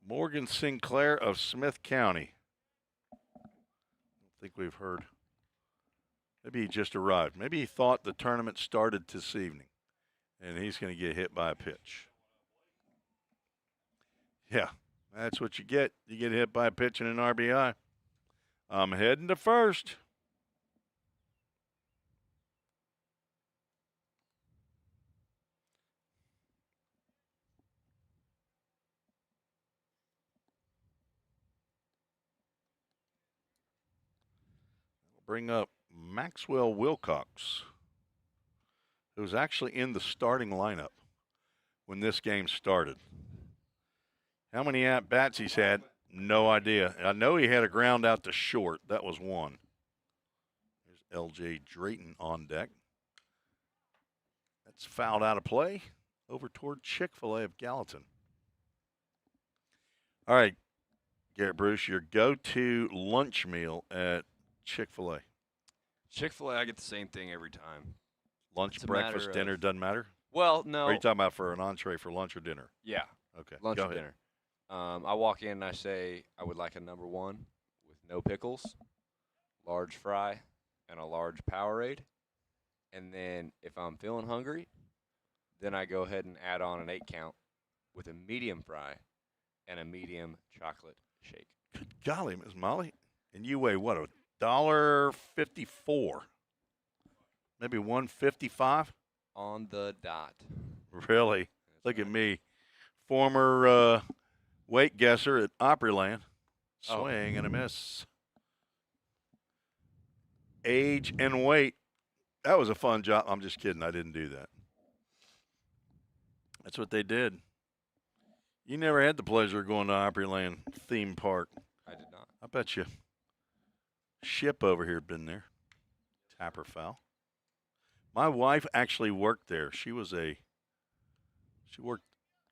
Morgan Sinclair of Smith County. I don't think we've heard. Maybe he just arrived. Maybe he thought the tournament started this evening, and he's going to get hit by a pitch. Yeah, that's what you get. You get hit by a pitch and an RBI. I'm heading to first. Bring up Maxwell Wilcox, who was actually in the starting lineup when this game started. How many at-bats he's had, no idea. I know he had a ground out to short. That was one. There's L.J. Drayton on deck. That's fouled out of play over toward Chick-fil-A of Gallatin. All right, Garrett Bruce, your go-to lunch meal at Chick-fil-A. Chick-fil-A, I get the same thing every time. Lunch, It's a breakfast, matter dinner, of- doesn't matter? Well, no. Or are you talking about for an entree for lunch or dinner? Yeah. Okay. Lunch go or ahead. dinner. I walk in and I say I would like a number 1 with no pickles, large fry, and a large Powerade. And then if I'm feeling hungry, then I go ahead and add on an 8 count with a medium fry and a medium chocolate shake. Good golly, Ms. Molly. And you weigh what, $1.54? Maybe 155? On the dot. Really? Look at me. Former weight guesser at Opryland. Swing and a miss. Age and weight. That was a fun job. I'm just kidding. I didn't do that. That's what they did. You never had the pleasure of going to Opryland theme park. I did not. I bet you. Ship over here been there. Tapper foul. My wife actually worked there. She worked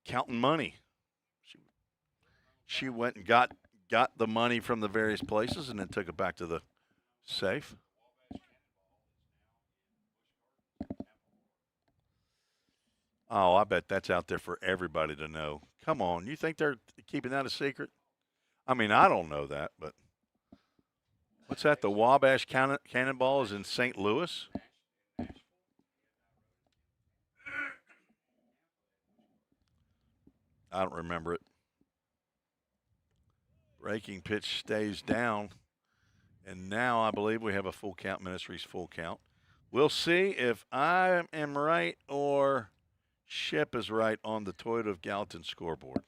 counting money. She went and got the money from the various places and then took it back to the safe. Oh, I bet that's out there for everybody to know. Come on, you think they're keeping that a secret? I mean, I don't know that, but what's that? The Wabash Cannonball is in St. Louis? I don't remember it. Breaking pitch stays down. And now I believe we have a full count, Ministries full count. We'll see if I am right or Shep is right on the Toyota of Gallatin scoreboard.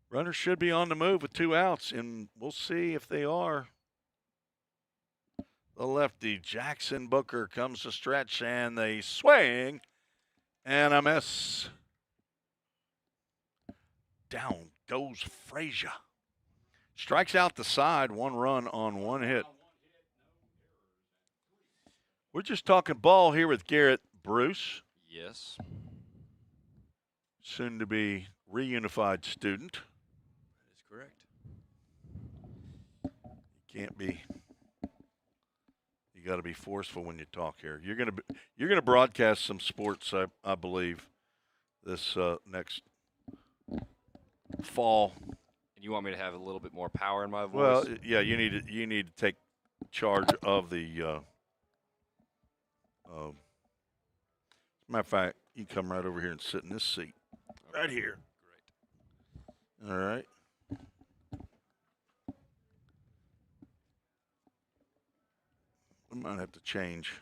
Runners should be on the move with 2 outs, and we'll see if they are. The lefty, Jackson Booker, comes to stretch, and they swing, and a miss. Down goes Frazier. Strikes out the side, 1 run on 1 hit. We're just talking ball here with Garrett Bruce. Yes. Soon to be reunified student. That is correct. You can't be. You got to be forceful when you talk here. You're gonna broadcast some sports, I believe, this next fall. And you want me to have a little bit more power in my voice? Well, yeah, you need to take charge of the. Matter of fact, you can come right over here and sit in this seat, right here. Great. All right. We might have to change.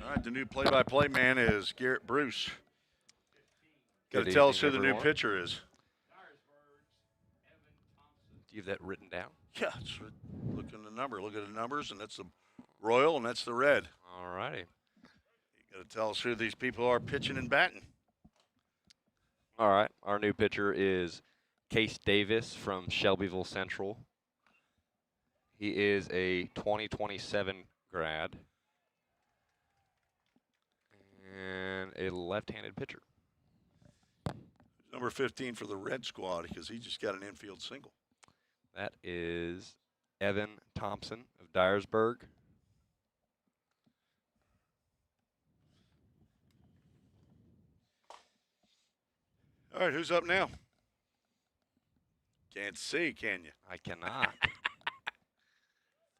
All right, the new play-by-play man is Garrett Bruce. Got to tell us who the new pitcher is. Do you have that written down? Yeah, look at the number. Look at the numbers, and that's the Royal, and that's the Red. All righty. You got to tell us who these people are pitching and batting. All right. Our new pitcher is Case Davis from Shelbyville Central. He is a 2027 grad and a left-handed pitcher. Number 15 for the Red squad because he just got an infield single. That is Evan Thompson of Dyersburg. All right, who's up now? Can't see, can you? I cannot.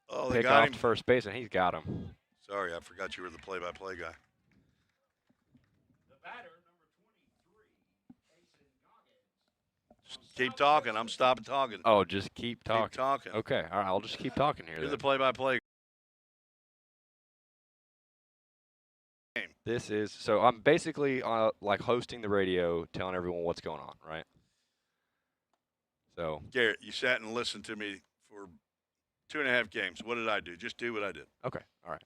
Oh, they Pick got off him. to first base, and he's got him. Sorry, I forgot you were the play-by-play guy. The batter, number 23, Keep talking. I'm stopping talking. Oh, just keep talking. Keep talking. Okay, all right, I'll just keep talking here. You're then. the play-by-play. This is, so I'm basically like hosting the radio, telling everyone what's going on, right? So, Garrett, you sat and listened to me for 2.5 games. What did I do? Just do what I did. okay, all right.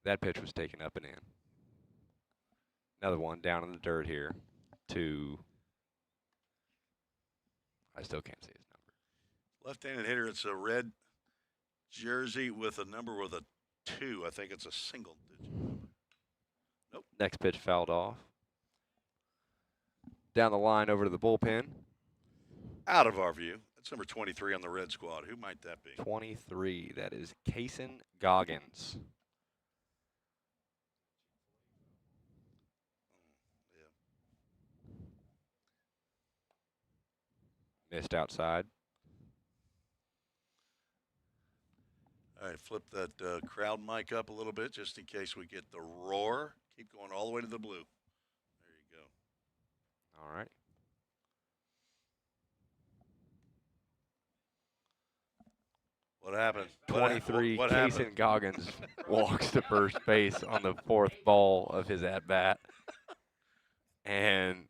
That pitch was taken up and in. Another one down in the dirt here to, I still can't see his number. Left-handed hitter, it's a red jersey with a number with a 2. I think it's a single digit number. Nope. Next pitch fouled off. Down the line over to the bullpen. Out of our view. That's number 23 on the Red squad. Who might that be? 23, that is Kason Goggins. Missed outside. All right, flip that crowd mic up a little bit just in case we get the roar. Keep going all the way to the blue. There you go. All right. What happened? 23, What Kason happened? Goggins walks to first base on the 4th ball of his at-bat. And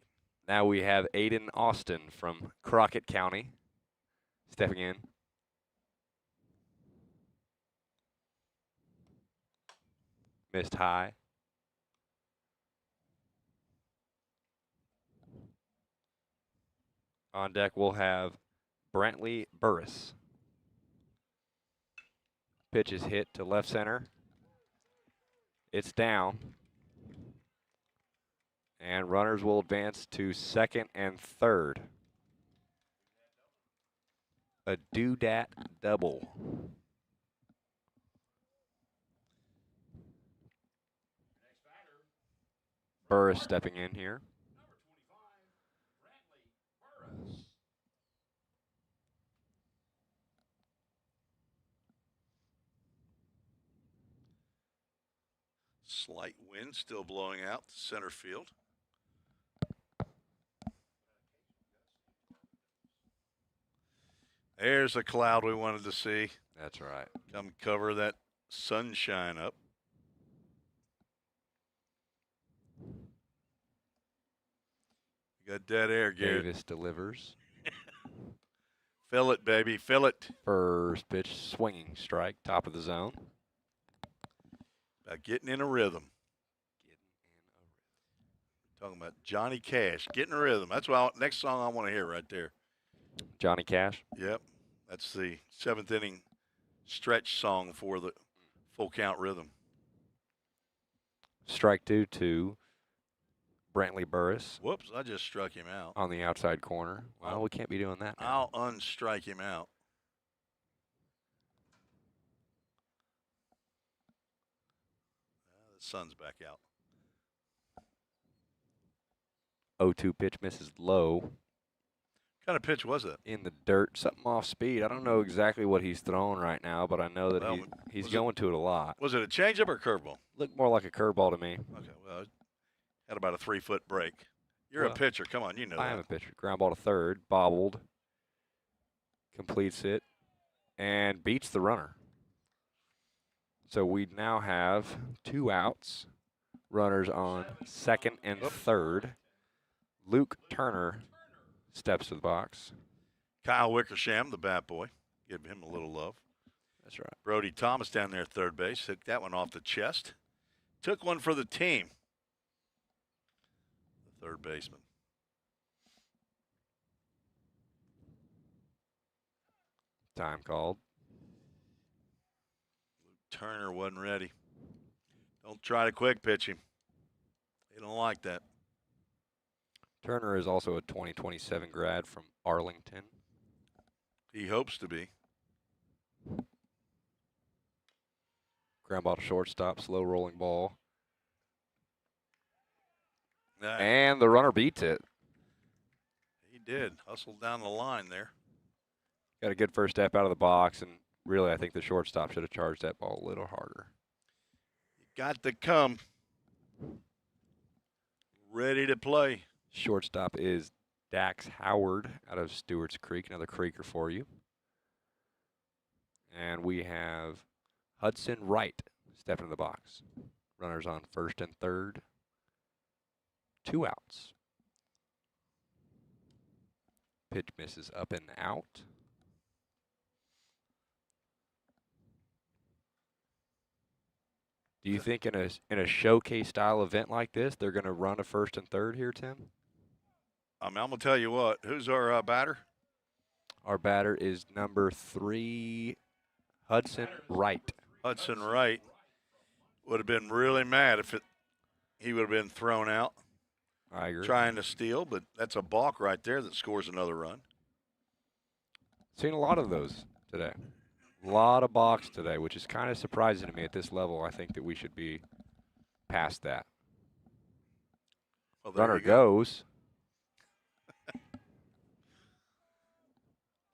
now we have Aiden Austin from Crockett County stepping in. Missed high. On deck, we'll have Brantley Burris. Pitch is hit to left center. It's down. And runners will advance to second and third. A doodat double. Burris stepping in here. Slight wind still blowing out to center field. There's a cloud we wanted to see. That's right. Come cover that sunshine up. You got dead air, Garrett. Davis delivers. Fill it, baby. Fill it. First pitch, swinging strike, top of the zone. About getting in a rhythm. Talking about Johnny Cash, getting a rhythm. That's what next song I want to hear right there. Johnny Cash. Yep. That's the 7th inning stretch song for the full count rhythm. Strike 2 to Brantley Burris. Whoops, I just struck him out. On the outside corner. Well, we can't be doing that now. I'll unstrike him out. The sun's back out. 0-2 pitch misses low. What kind of pitch was that? In the dirt, something off speed. I don't know exactly what he's throwing right now, but I know that he's going to it a lot. Was it a changeup or a curveball? Looked more like a curveball to me. Okay, well, had about a 3-foot break. You're a pitcher. Come on, you know that. I am a pitcher. Ground ball to third, bobbled, completes it, and beats the runner. So we now have 2 outs. Runners on second and third. Luke Turner steps to the box. Kyle Wickersham, the bat boy. Give him a little love. That's right. Brody Thomas down there at third base. Took that one off the chest. Took one for the team. The third baseman. Time called. Luke Turner wasn't ready. Don't try to quick pitch him. They don't like that. Turner is also a 2027 grad from Arlington. He hopes to be. Ground ball to shortstop, slow rolling ball. Nah, And the runner beats it. he did. Hustled down the line there. Got a good first step out of the box, and really I think the shortstop should have charged that ball a little harder. Got to come. Ready to play. Shortstop is Dax Howard out of Stewart's Creek, another Creeker for you. And we have Hudson Wright stepping in the box. Runners on first and third. 2 outs. Pitch misses up and out. Do you think in a showcase style event like this, they're going to run a first and third here, Tim? I'm going to tell you what. Who's our batter? Our batter is number 3, Hudson Wright. Hudson Wright would have been really mad if he would have been thrown out. I agree. Trying to steal, but that's a balk right there that scores another run. Seen a lot of those today. A lot of balks today, which is kind of surprising to me at this level. I think that we should be past that. Well, there Runner you go. goes.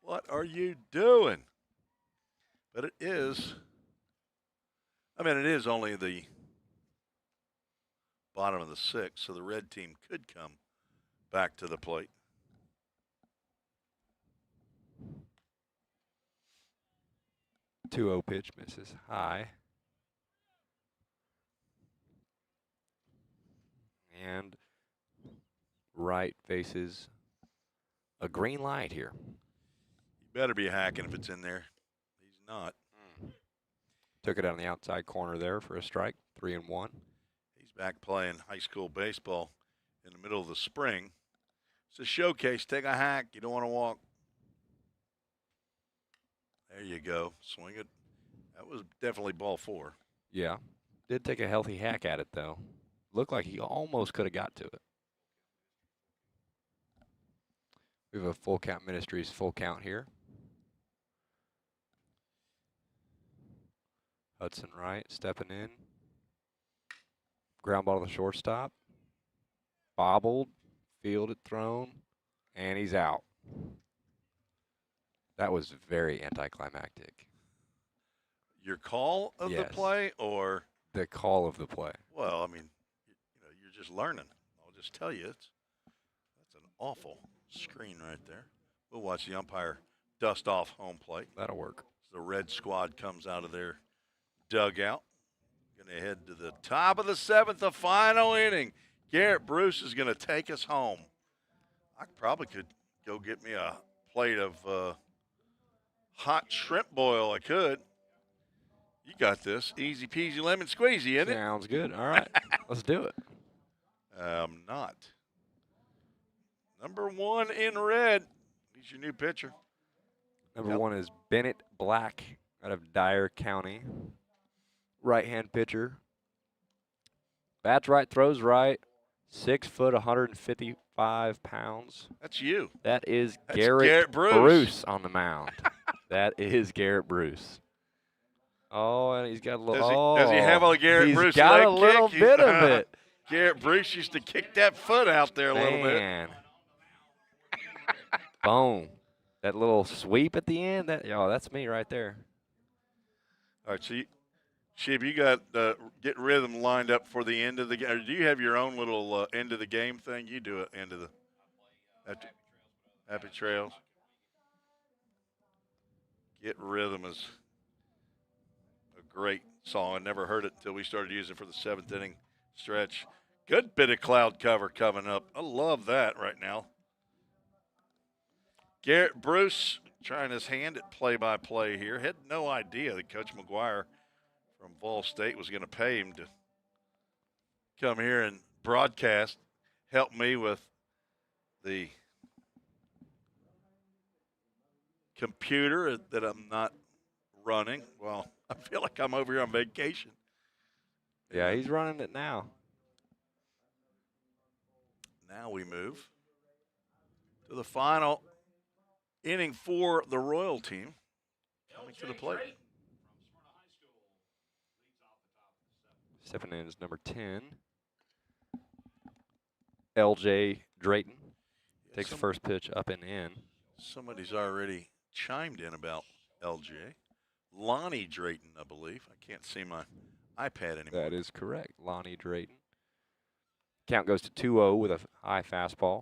What are you doing? But it is, it is only the bottom of the 6th, so the red team could come back to the plate. 2-0 pitch misses high. And right faces a green light here. You better be hacking if it's in there. He's not. Took it on the outside corner there for a strike, 3-1. He's back playing high school baseball in the middle of the spring. It's a showcase. Take a hack. You don't want to walk. There you go. Swing it. That was definitely ball 4. Yeah. Did take a healthy hack at it, though. Looked like he almost could have got to it. We have a Full Count Ministries full count here. Hudson Wright stepping in. Ground ball to the shortstop. Bobbled, fielded, thrown, and he's out. That was very anticlimactic. Your call of the Yes. play or? The call of the play. Well, I mean, you're just learning. I'll just tell you, that's an awful screen right there. We'll watch the umpire dust off home plate. That'll work. The red squad comes out of their dugout. Going to head to the top of the 7th, the final inning. Garrett Bruce is going to take us home. I probably could go get me a plate of hot shrimp boil. I could. You got this. Easy peasy lemon squeezy, isn't it? Sounds good. All right. Let's do it. Not. Number 1 in red. He's your new pitcher. Number 1 is Bennett Black out of Dyer County. Right-hand pitcher. Bats right, throws right. 6 foot, 155 pounds. That's you. That is That's Garrett Bruce. Bruce on the mound. That is Garrett Bruce. Oh, and he's got a little. Does he have a Garrett he's Bruce got leg a little kick? bit of it. Garrett Bruce used to kick that foot out there a little bit. Man. Boom. That little sweep at the end. That's me right there. All right, so Shib, you got get rhythm lined up for the end of the game. Or do you have your own little end of the game thing? You do it end of the Happy Trails. Get rhythm is a great song. I never heard it until we started using it for the 7th inning stretch. Good bit of cloud cover coming up. I love that right now. Garrett Bruce trying his hand at play-by-play here. Had no idea that Coach McGuire from Vol State was going to pay him to come here and broadcast, help me with the computer that I'm not running. Well, I feel like I'm over here on vacation. Yeah, he's running it now. Now we move to the final inning for the Royal team coming to the plate. Stepping in is number 10, LJ Drayton. Takes the first pitch up and in. Somebody's already chimed in about LJ. Lonnie Drayton, I believe. I can't see my iPad anymore. That is correct. Lonnie Drayton. Count goes to 2-0 with a high fastball.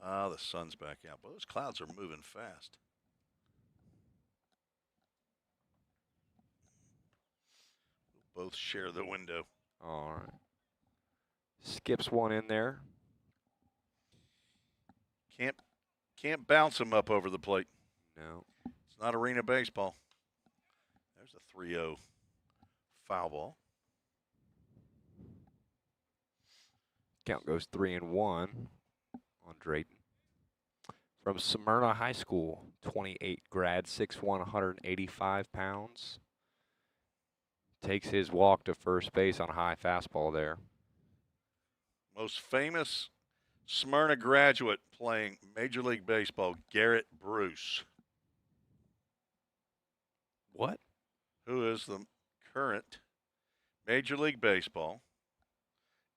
Ah, the sun's back out. But those clouds are moving fast. We'll both share the window. All right. Skips one in there. Can't bounce him up over the plate. No. It's not arena baseball. There's a 3-0 foul ball. Count goes 3-1 on Drayton. From Smyrna High School, 28 grad, 6'1", 185 pounds. Takes his walk to first base on a high fastball there. Most famous Smyrna graduate playing Major League Baseball, Garrett Bruce. What? Who is the current Major League Baseball.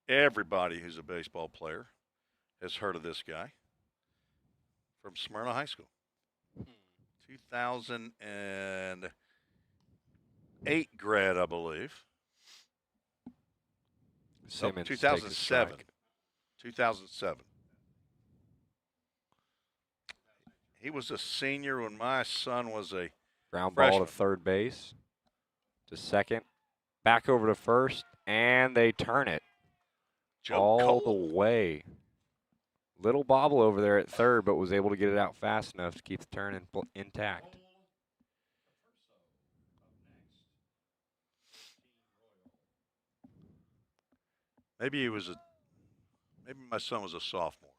Everybody who's a baseball player has heard of this guy from Smyrna High School. 2008 grad, I believe. Simmons 2007. takes a strike. 2007. He was a senior when my son was a Ground Freshman. ball to third base, to second, back over to first, and they turn it Joe all Cole. the way. Little bobble over there at third, but was able to get it out fast enough to keep the turn intact. Maybe my son was a sophomore.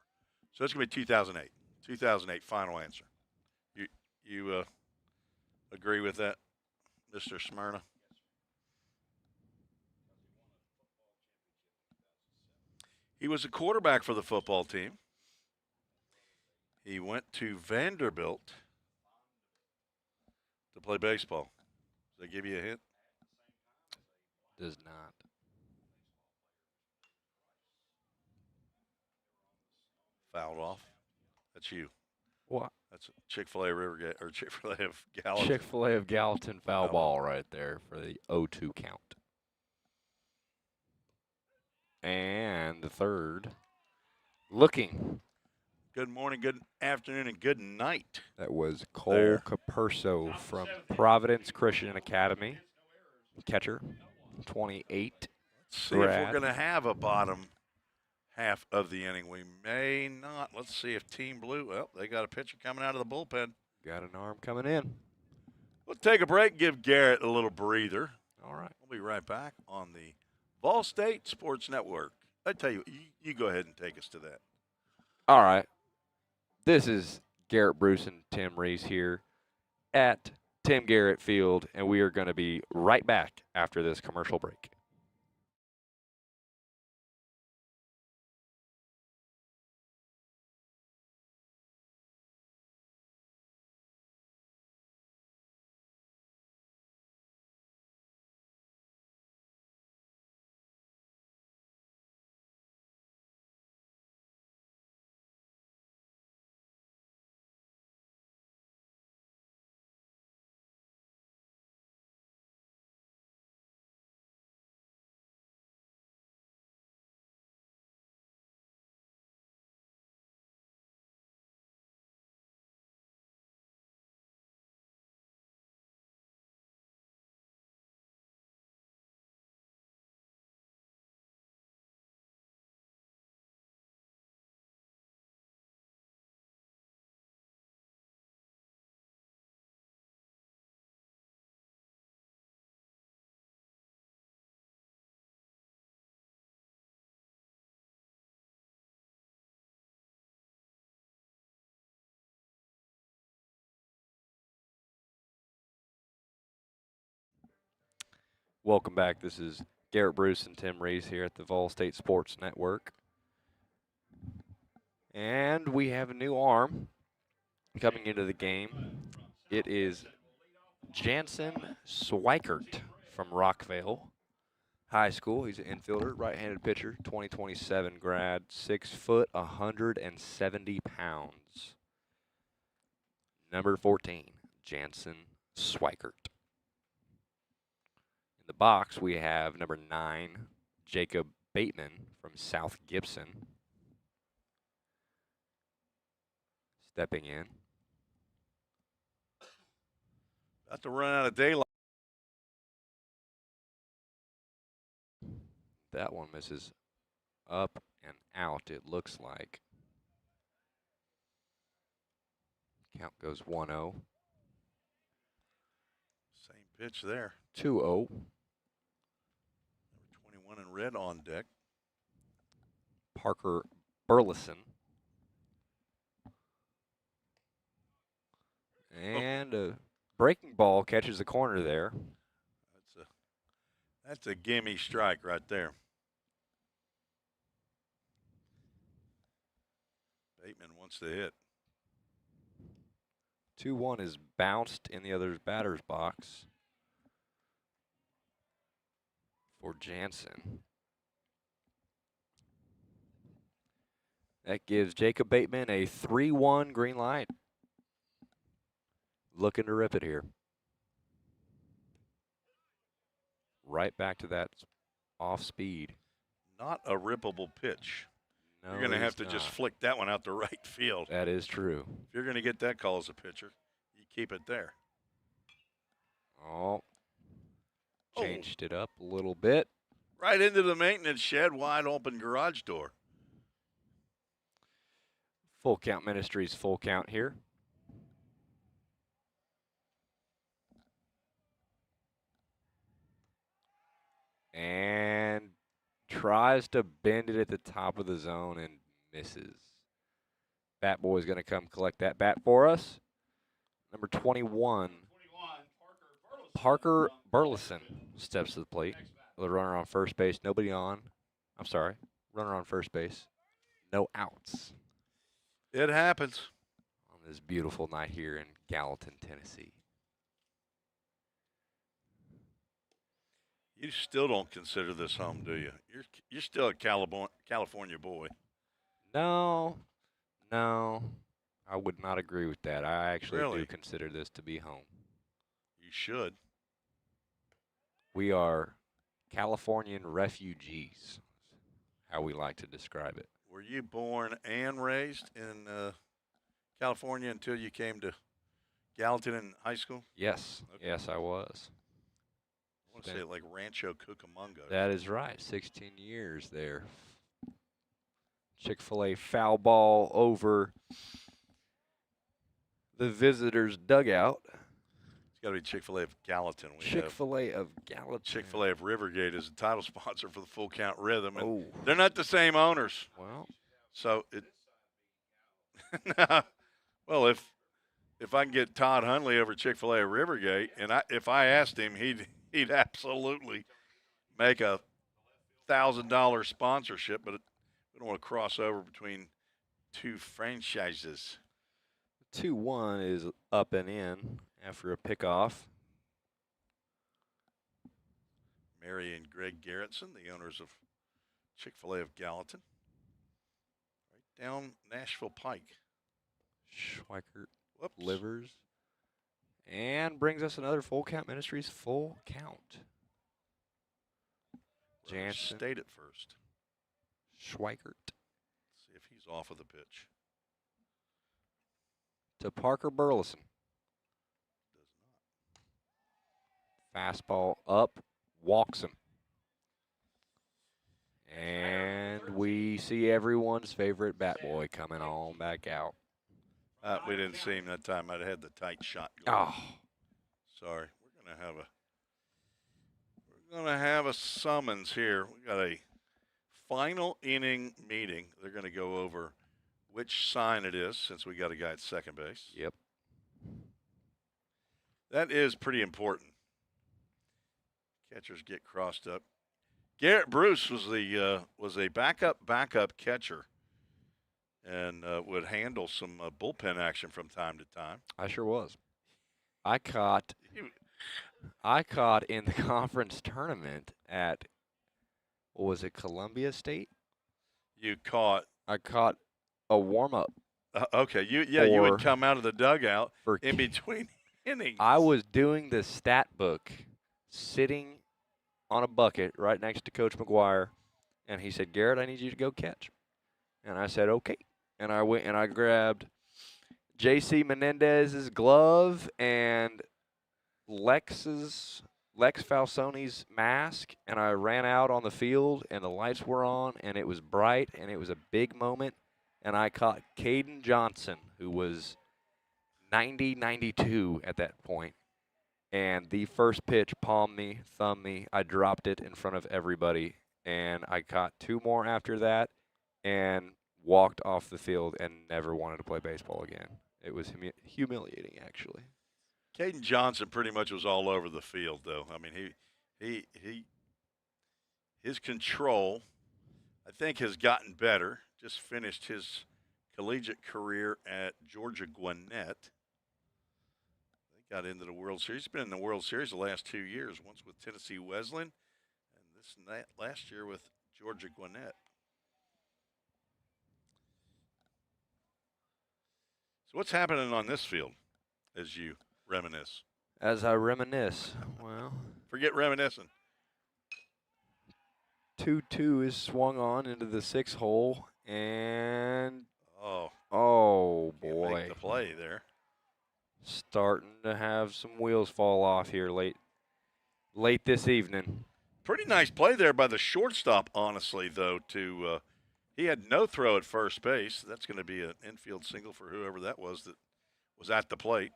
So it's going to be 2008. 2008 final answer. You agree with that, Mr. Smyrna? He was a quarterback for the football team. He went to Vanderbilt to play baseball. Does that give you a hint? Does not. Fouled off. That's you. What? That's Chick-fil-A Rivergate or Chick-fil-A of Gallatin. Chick-fil-A of Gallatin foul ball right there for the 0-2 count. And the third. Looking. Good morning, good afternoon, and good night. That was Cole Capurso from Providence Christian Academy. Catcher, 28. Let's see if we're going to have a bottom half of the inning. We may not. Let's see if Team Blue, well, they got a pitcher coming out of the bullpen. Got an arm coming in. We'll take a break, give Garrett a little breather. All right. We'll be right back on the Vol State Sports Network. I tell you, you go ahead and take us to that. All right. This is Garrett Bruce and Tim Reese here at Tim Garrett Field, and we are going to be right back after this commercial break. Welcome back. This is Garrett Bruce and Tim Reese here at the Vol State Sports Network. And we have a new arm coming into the game. It is Jansen Swikert from Rockville High School. He's an infielder, right-handed pitcher, 2027 grad, 6 foot, 170 pounds. Number 14, Jansen Swikert. In the box, we have number 9, Jacob Bateman from South Gibson. Stepping in. About to run out of daylight. That one misses up and out, it looks like. Count goes 1-0. Same pitch there. 2-0. Number 21 in red on deck. Parker Burleson. And a breaking ball catches the corner there. That's a gimme strike right there. Bateman wants to hit. 2-1 is bounced in the other batter's box for Jansen. That gives Jacob Bateman a 3-1 green light. Looking to rip it here. Right back to that off speed. Not a rippable pitch. No, you're going to it have is to just not. flick that one out to right field. That is true. If you're going to get that call as a pitcher, you keep it there. Oh, changed it up a little bit. Right into the maintenance shed, wide open garage door. Full Count Ministries, full count here. And tries to bend it at the top of the zone and misses. Bat Boy's going to come collect that bat for us. Number 21, Parker Burleson steps to the plate. The runner on first base, nobody on. I'm sorry, runner on first base, no outs. It happens. On this beautiful night here in Gallatin, Tennessee. You still don't consider this home, do you? You're still a California boy. No, I would not agree with that. I actually Really? do consider this to be home. You should. We are Californian refugees, how we like to describe it. Were you born and raised in California until you came to Gallatin in high school? Yes, Okay. yes, I was. I want to say it like Rancho Cucamonga. That is right, 16 years there. Chick-fil-A foul ball over the visitors' dugout. It's got to be Chick-fil-A of Gallatin. Chick-fil-A of Gallatin. Chick-fil-A of Rivergate is the title sponsor for the Full Count Rhythm. And Oh. they're not the same owners. Well. So it. Well, if I can get Todd Hundley over Chick-fil-A of Rivergate, and if I asked him, he'd absolutely make $1,000 sponsorship, but we don't want to cross over between two franchises. 2-1 is up and in after a pickoff. Mary and Greg Garrettson, the owners of Chick-fil-A of Gallatin. Right down Nashville Pike. Schweikert Whoops. delivers. And brings us another Full Count Ministries full count. Jansen. Stayed at first. Schweikert. See if he's off of the pitch. To Parker Burleson. Fastball up, walks him. And we see everyone's favorite bat boy coming on back out. We didn't see him that time. I'd had the tight shot going. Oh. Sorry. We're gonna have a summons here. We got a final inning meeting. They're gonna go over which sign it is, since we got a guy at second base. Yep. That is pretty important. Catchers get crossed up. Garrett Bruce was a backup catcher, and would handle some bullpen action from time to time. I sure was. I caught in the conference tournament at, what was it, Columbia State? I caught a warm-up. Okay, you would come out of the dugout in between innings. I was doing the stat book, sitting on a bucket right next to Coach McGuire, and he said, "Garrett, I need you to go catch." And I said, "Okay." And I went and I grabbed J.C. Menendez's glove and Lex Falsoni's mask, and I ran out on the field, and the lights were on, and it was bright, and it was a big moment, and I caught Caden Johnson, who was 90-92 at that point, and the first pitch palmed me, thumbed me. I dropped it in front of everybody, and I caught two more after that and walked off the field and never wanted to play baseball again. It was humiliating, actually. Caden Johnson pretty much was all over the field, though. I mean, his control, I think, has gotten better. Just finished his collegiate career at Georgia Gwinnett. They got into the World Series. He's been in the World Series the last 2 years, once with Tennessee Wesleyan, and last year with Georgia Gwinnett. So what's happening on this field as you reminisce? As I reminisce, well, forget reminiscing. 2-2 is swung on into the sixth hole, and oh boy, make the play there. Starting to have some wheels fall off here late this evening. Pretty nice play there by the shortstop, honestly, though. He had no throw at first base. That's going to be an infield single for whoever that was at the plate.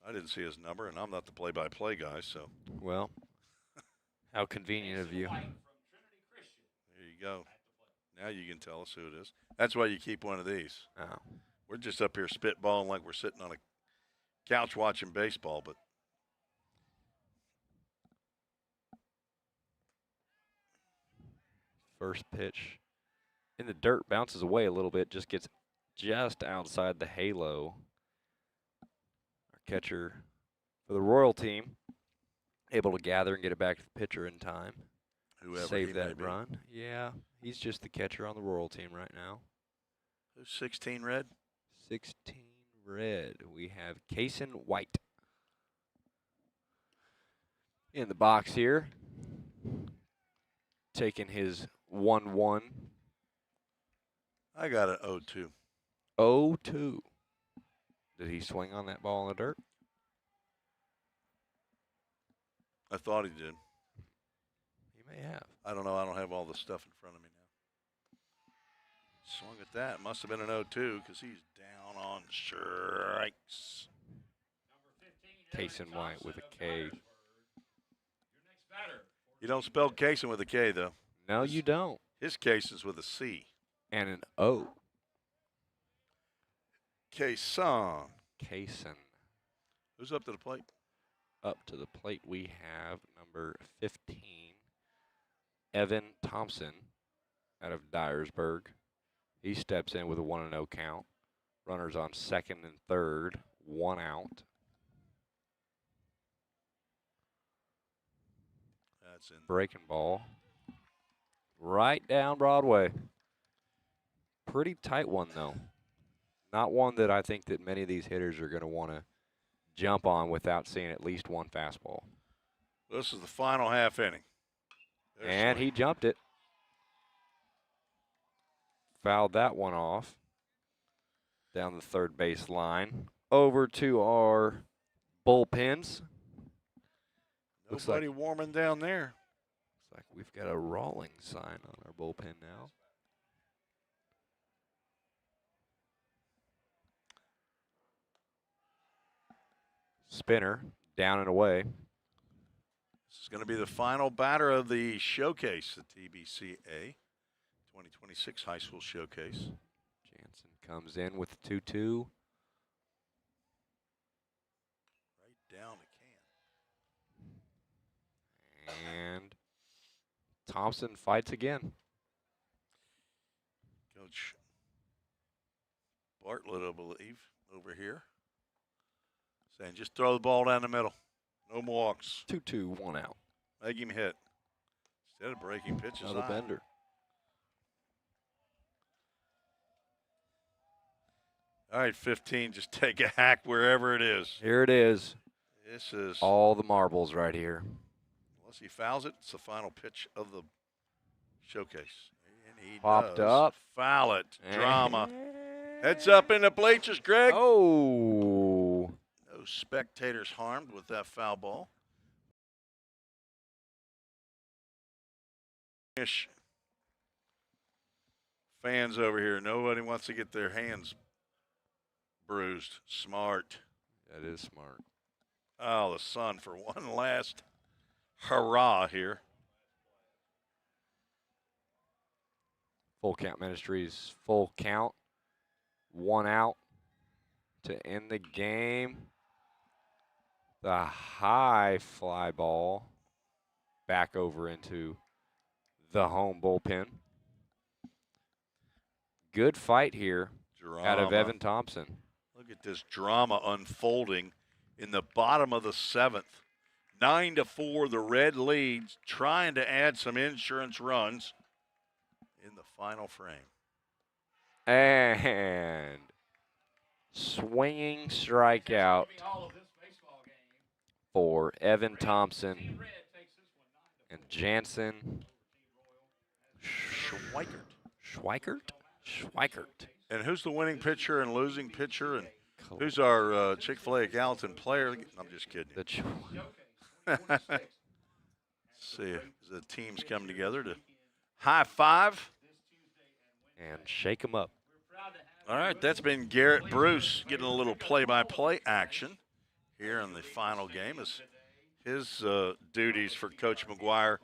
I didn't see his number, and I'm not the play-by-play guy, so. Well, how convenient of you. There you go. Now you can tell us who it is. That's why you keep one of these. Oh. We're just up here spitballing like we're sitting on a couch watching baseball, but. First pitch in the dirt, bounces away a little bit, gets just outside the halo. Our catcher for the Royal team able to gather and get it back to the pitcher in time. Whoever Save that run. Yeah, he's just the catcher on the Royal team right now. Who's 16 red? 16 red. We have Kaysen White in the box here, taking his 1-1. I got an 0-2. 0-2. Did he swing on that ball in the dirt? I thought he did. He may have. I don't know. I don't have all the stuff in front of me now. Swung at that. Must have been an 0-2 because he's down on strikes. Kaysen White with a K. You don't spell Kaysen with a K, though. No, you don't. His Kaysen's with a C. And an O. Kaysen. Kaysen. Who's up to the plate? Up to the plate we have number 15, Evan Thompson out of Dyersburg. He steps in with a 1-0 count. Runners on second and third, 1 out. That's in. Breaking ball. Right down Broadway. Pretty tight one, though. Not one that I think that many of these hitters are going to want to jump on without seeing at least one fastball. This is the final half inning. And he jumped it. Fouled that one off. Down the third base line. Over to our bullpens. Nobody warming down there. Looks like we've got a Rawlings sign on our bullpen now. Spinner, down and away. This is going to be the final batter of the showcase, the TBCA 2026 High School Showcase. Jansen comes in with the 2-2. Right down the can. And Thompson fights again. Coach Bartlett, I believe, over here. Saying just throw the ball down the middle. No more walks. 2-2, 1 out. Make him hit. Instead of breaking pitches. Another bender. All right, 15, just take a hack wherever it is. Here it is. This is all the marbles right here. Unless he fouls it, it's the final pitch of the showcase. And he Popped does up. Foul it. Drama. Heads up in the bleachers, Greg. Oh. No spectators harmed with that foul ball. Fans over here. Nobody wants to get their hands bruised. Smart. That is smart. Oh, the sun for one last hurrah here. Full Count Ministries, full count. 1 out to end the game. The high fly ball back over into the home bullpen. Good fight here out of Evan Thompson. Look at this drama unfolding in the bottom of the 7th. 9-4, the Red leads, trying to add some insurance runs in the final frame. And swinging strikeout for Evan Thompson and Jansen Schweikert. And who's the winning pitcher and losing pitcher? And Who's our Chick-fil-A Gallatin player? I'm just kidding. Let's see if the teams come together to high five. And shake them up. All right, that's been Garrett Bruce getting a little play-by-play action here in the final game as his duties for Coach McGuire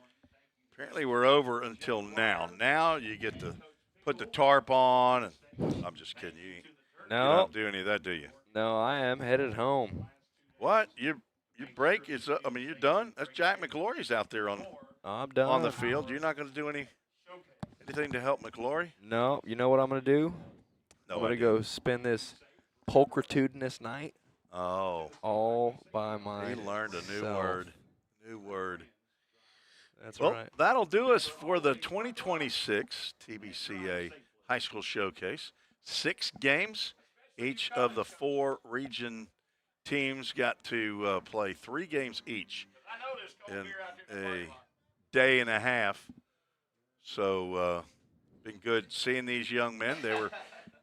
apparently were over until now. Now you get to put the tarp on. And I'm just kidding. You don't do any of that, do you? No, I am headed home. What? Your break is I mean, you're done? That's Jack McLaury's out there on I'm done. on the field. You're not going to do anything to help McLaury? No. You know what I'm going to do? No I'm going to idea. go spend this pulchritudinous night. Oh. All by myself. He learned a new word. New word. That's well, right. That'll do us for the 2026 TBCA High School Showcase. 6 games. Each of the 4 region teams got to play 3 games each in a day and a half. So, been good seeing these young men. They were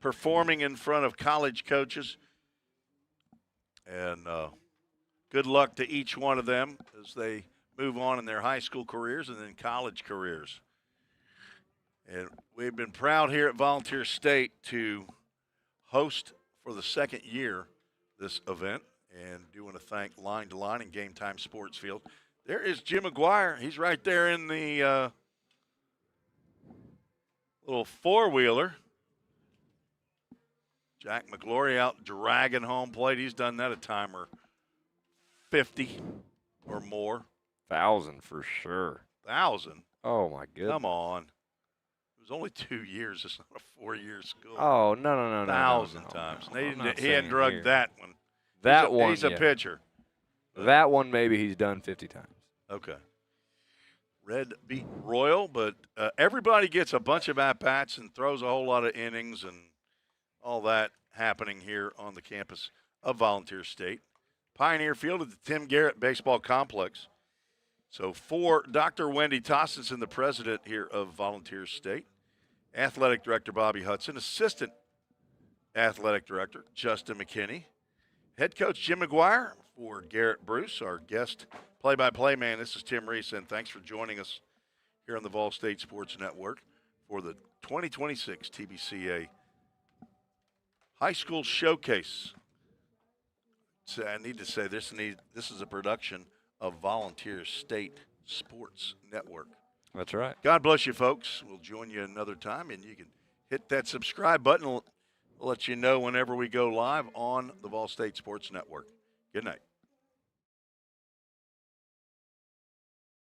performing in front of college coaches. And good luck to each one of them as they move on in their high school careers and then college careers. And we've been proud here at Volunteer State to host for the 2nd year this event. And do want to thank Line to Line and Game Time Sports Field. There is Jim McGuire. He's right there in the little four-wheeler. Jack McLaury out dragging home plate. He's done that a time or 50 or more. 1,000 for sure. 1,000? Oh, my goodness. Come on. It was only 2 years. It's not a 4-year school. Oh, no. 1,000 times. He hadn't drugged that one. He's a pitcher. That one, maybe he's done 50 times. Okay. Red beat Royal, but everybody gets a bunch of at-bats and throws a whole lot of innings and all that happening here on the campus of Volunteer State. Pioneer Field at the Tim Garrett Baseball Complex. So for Dr. Wendy Tossenson, the president here of Volunteer State, athletic director Bobby Hudson, assistant athletic director Justin McKinney, head coach Jim McGuire, for Garrett Bruce, our guest play-by-play man. This is Tim Reese, and thanks for joining us here on the Vol State Sports Network for the 2026 TBCA High School Showcase. So I need to say this is a production of Volunteer State Sports Network. That's right. God bless you, folks. We'll join you another time, and you can hit that subscribe button. We'll let you know whenever we go live on the Vol State Sports Network. Good night.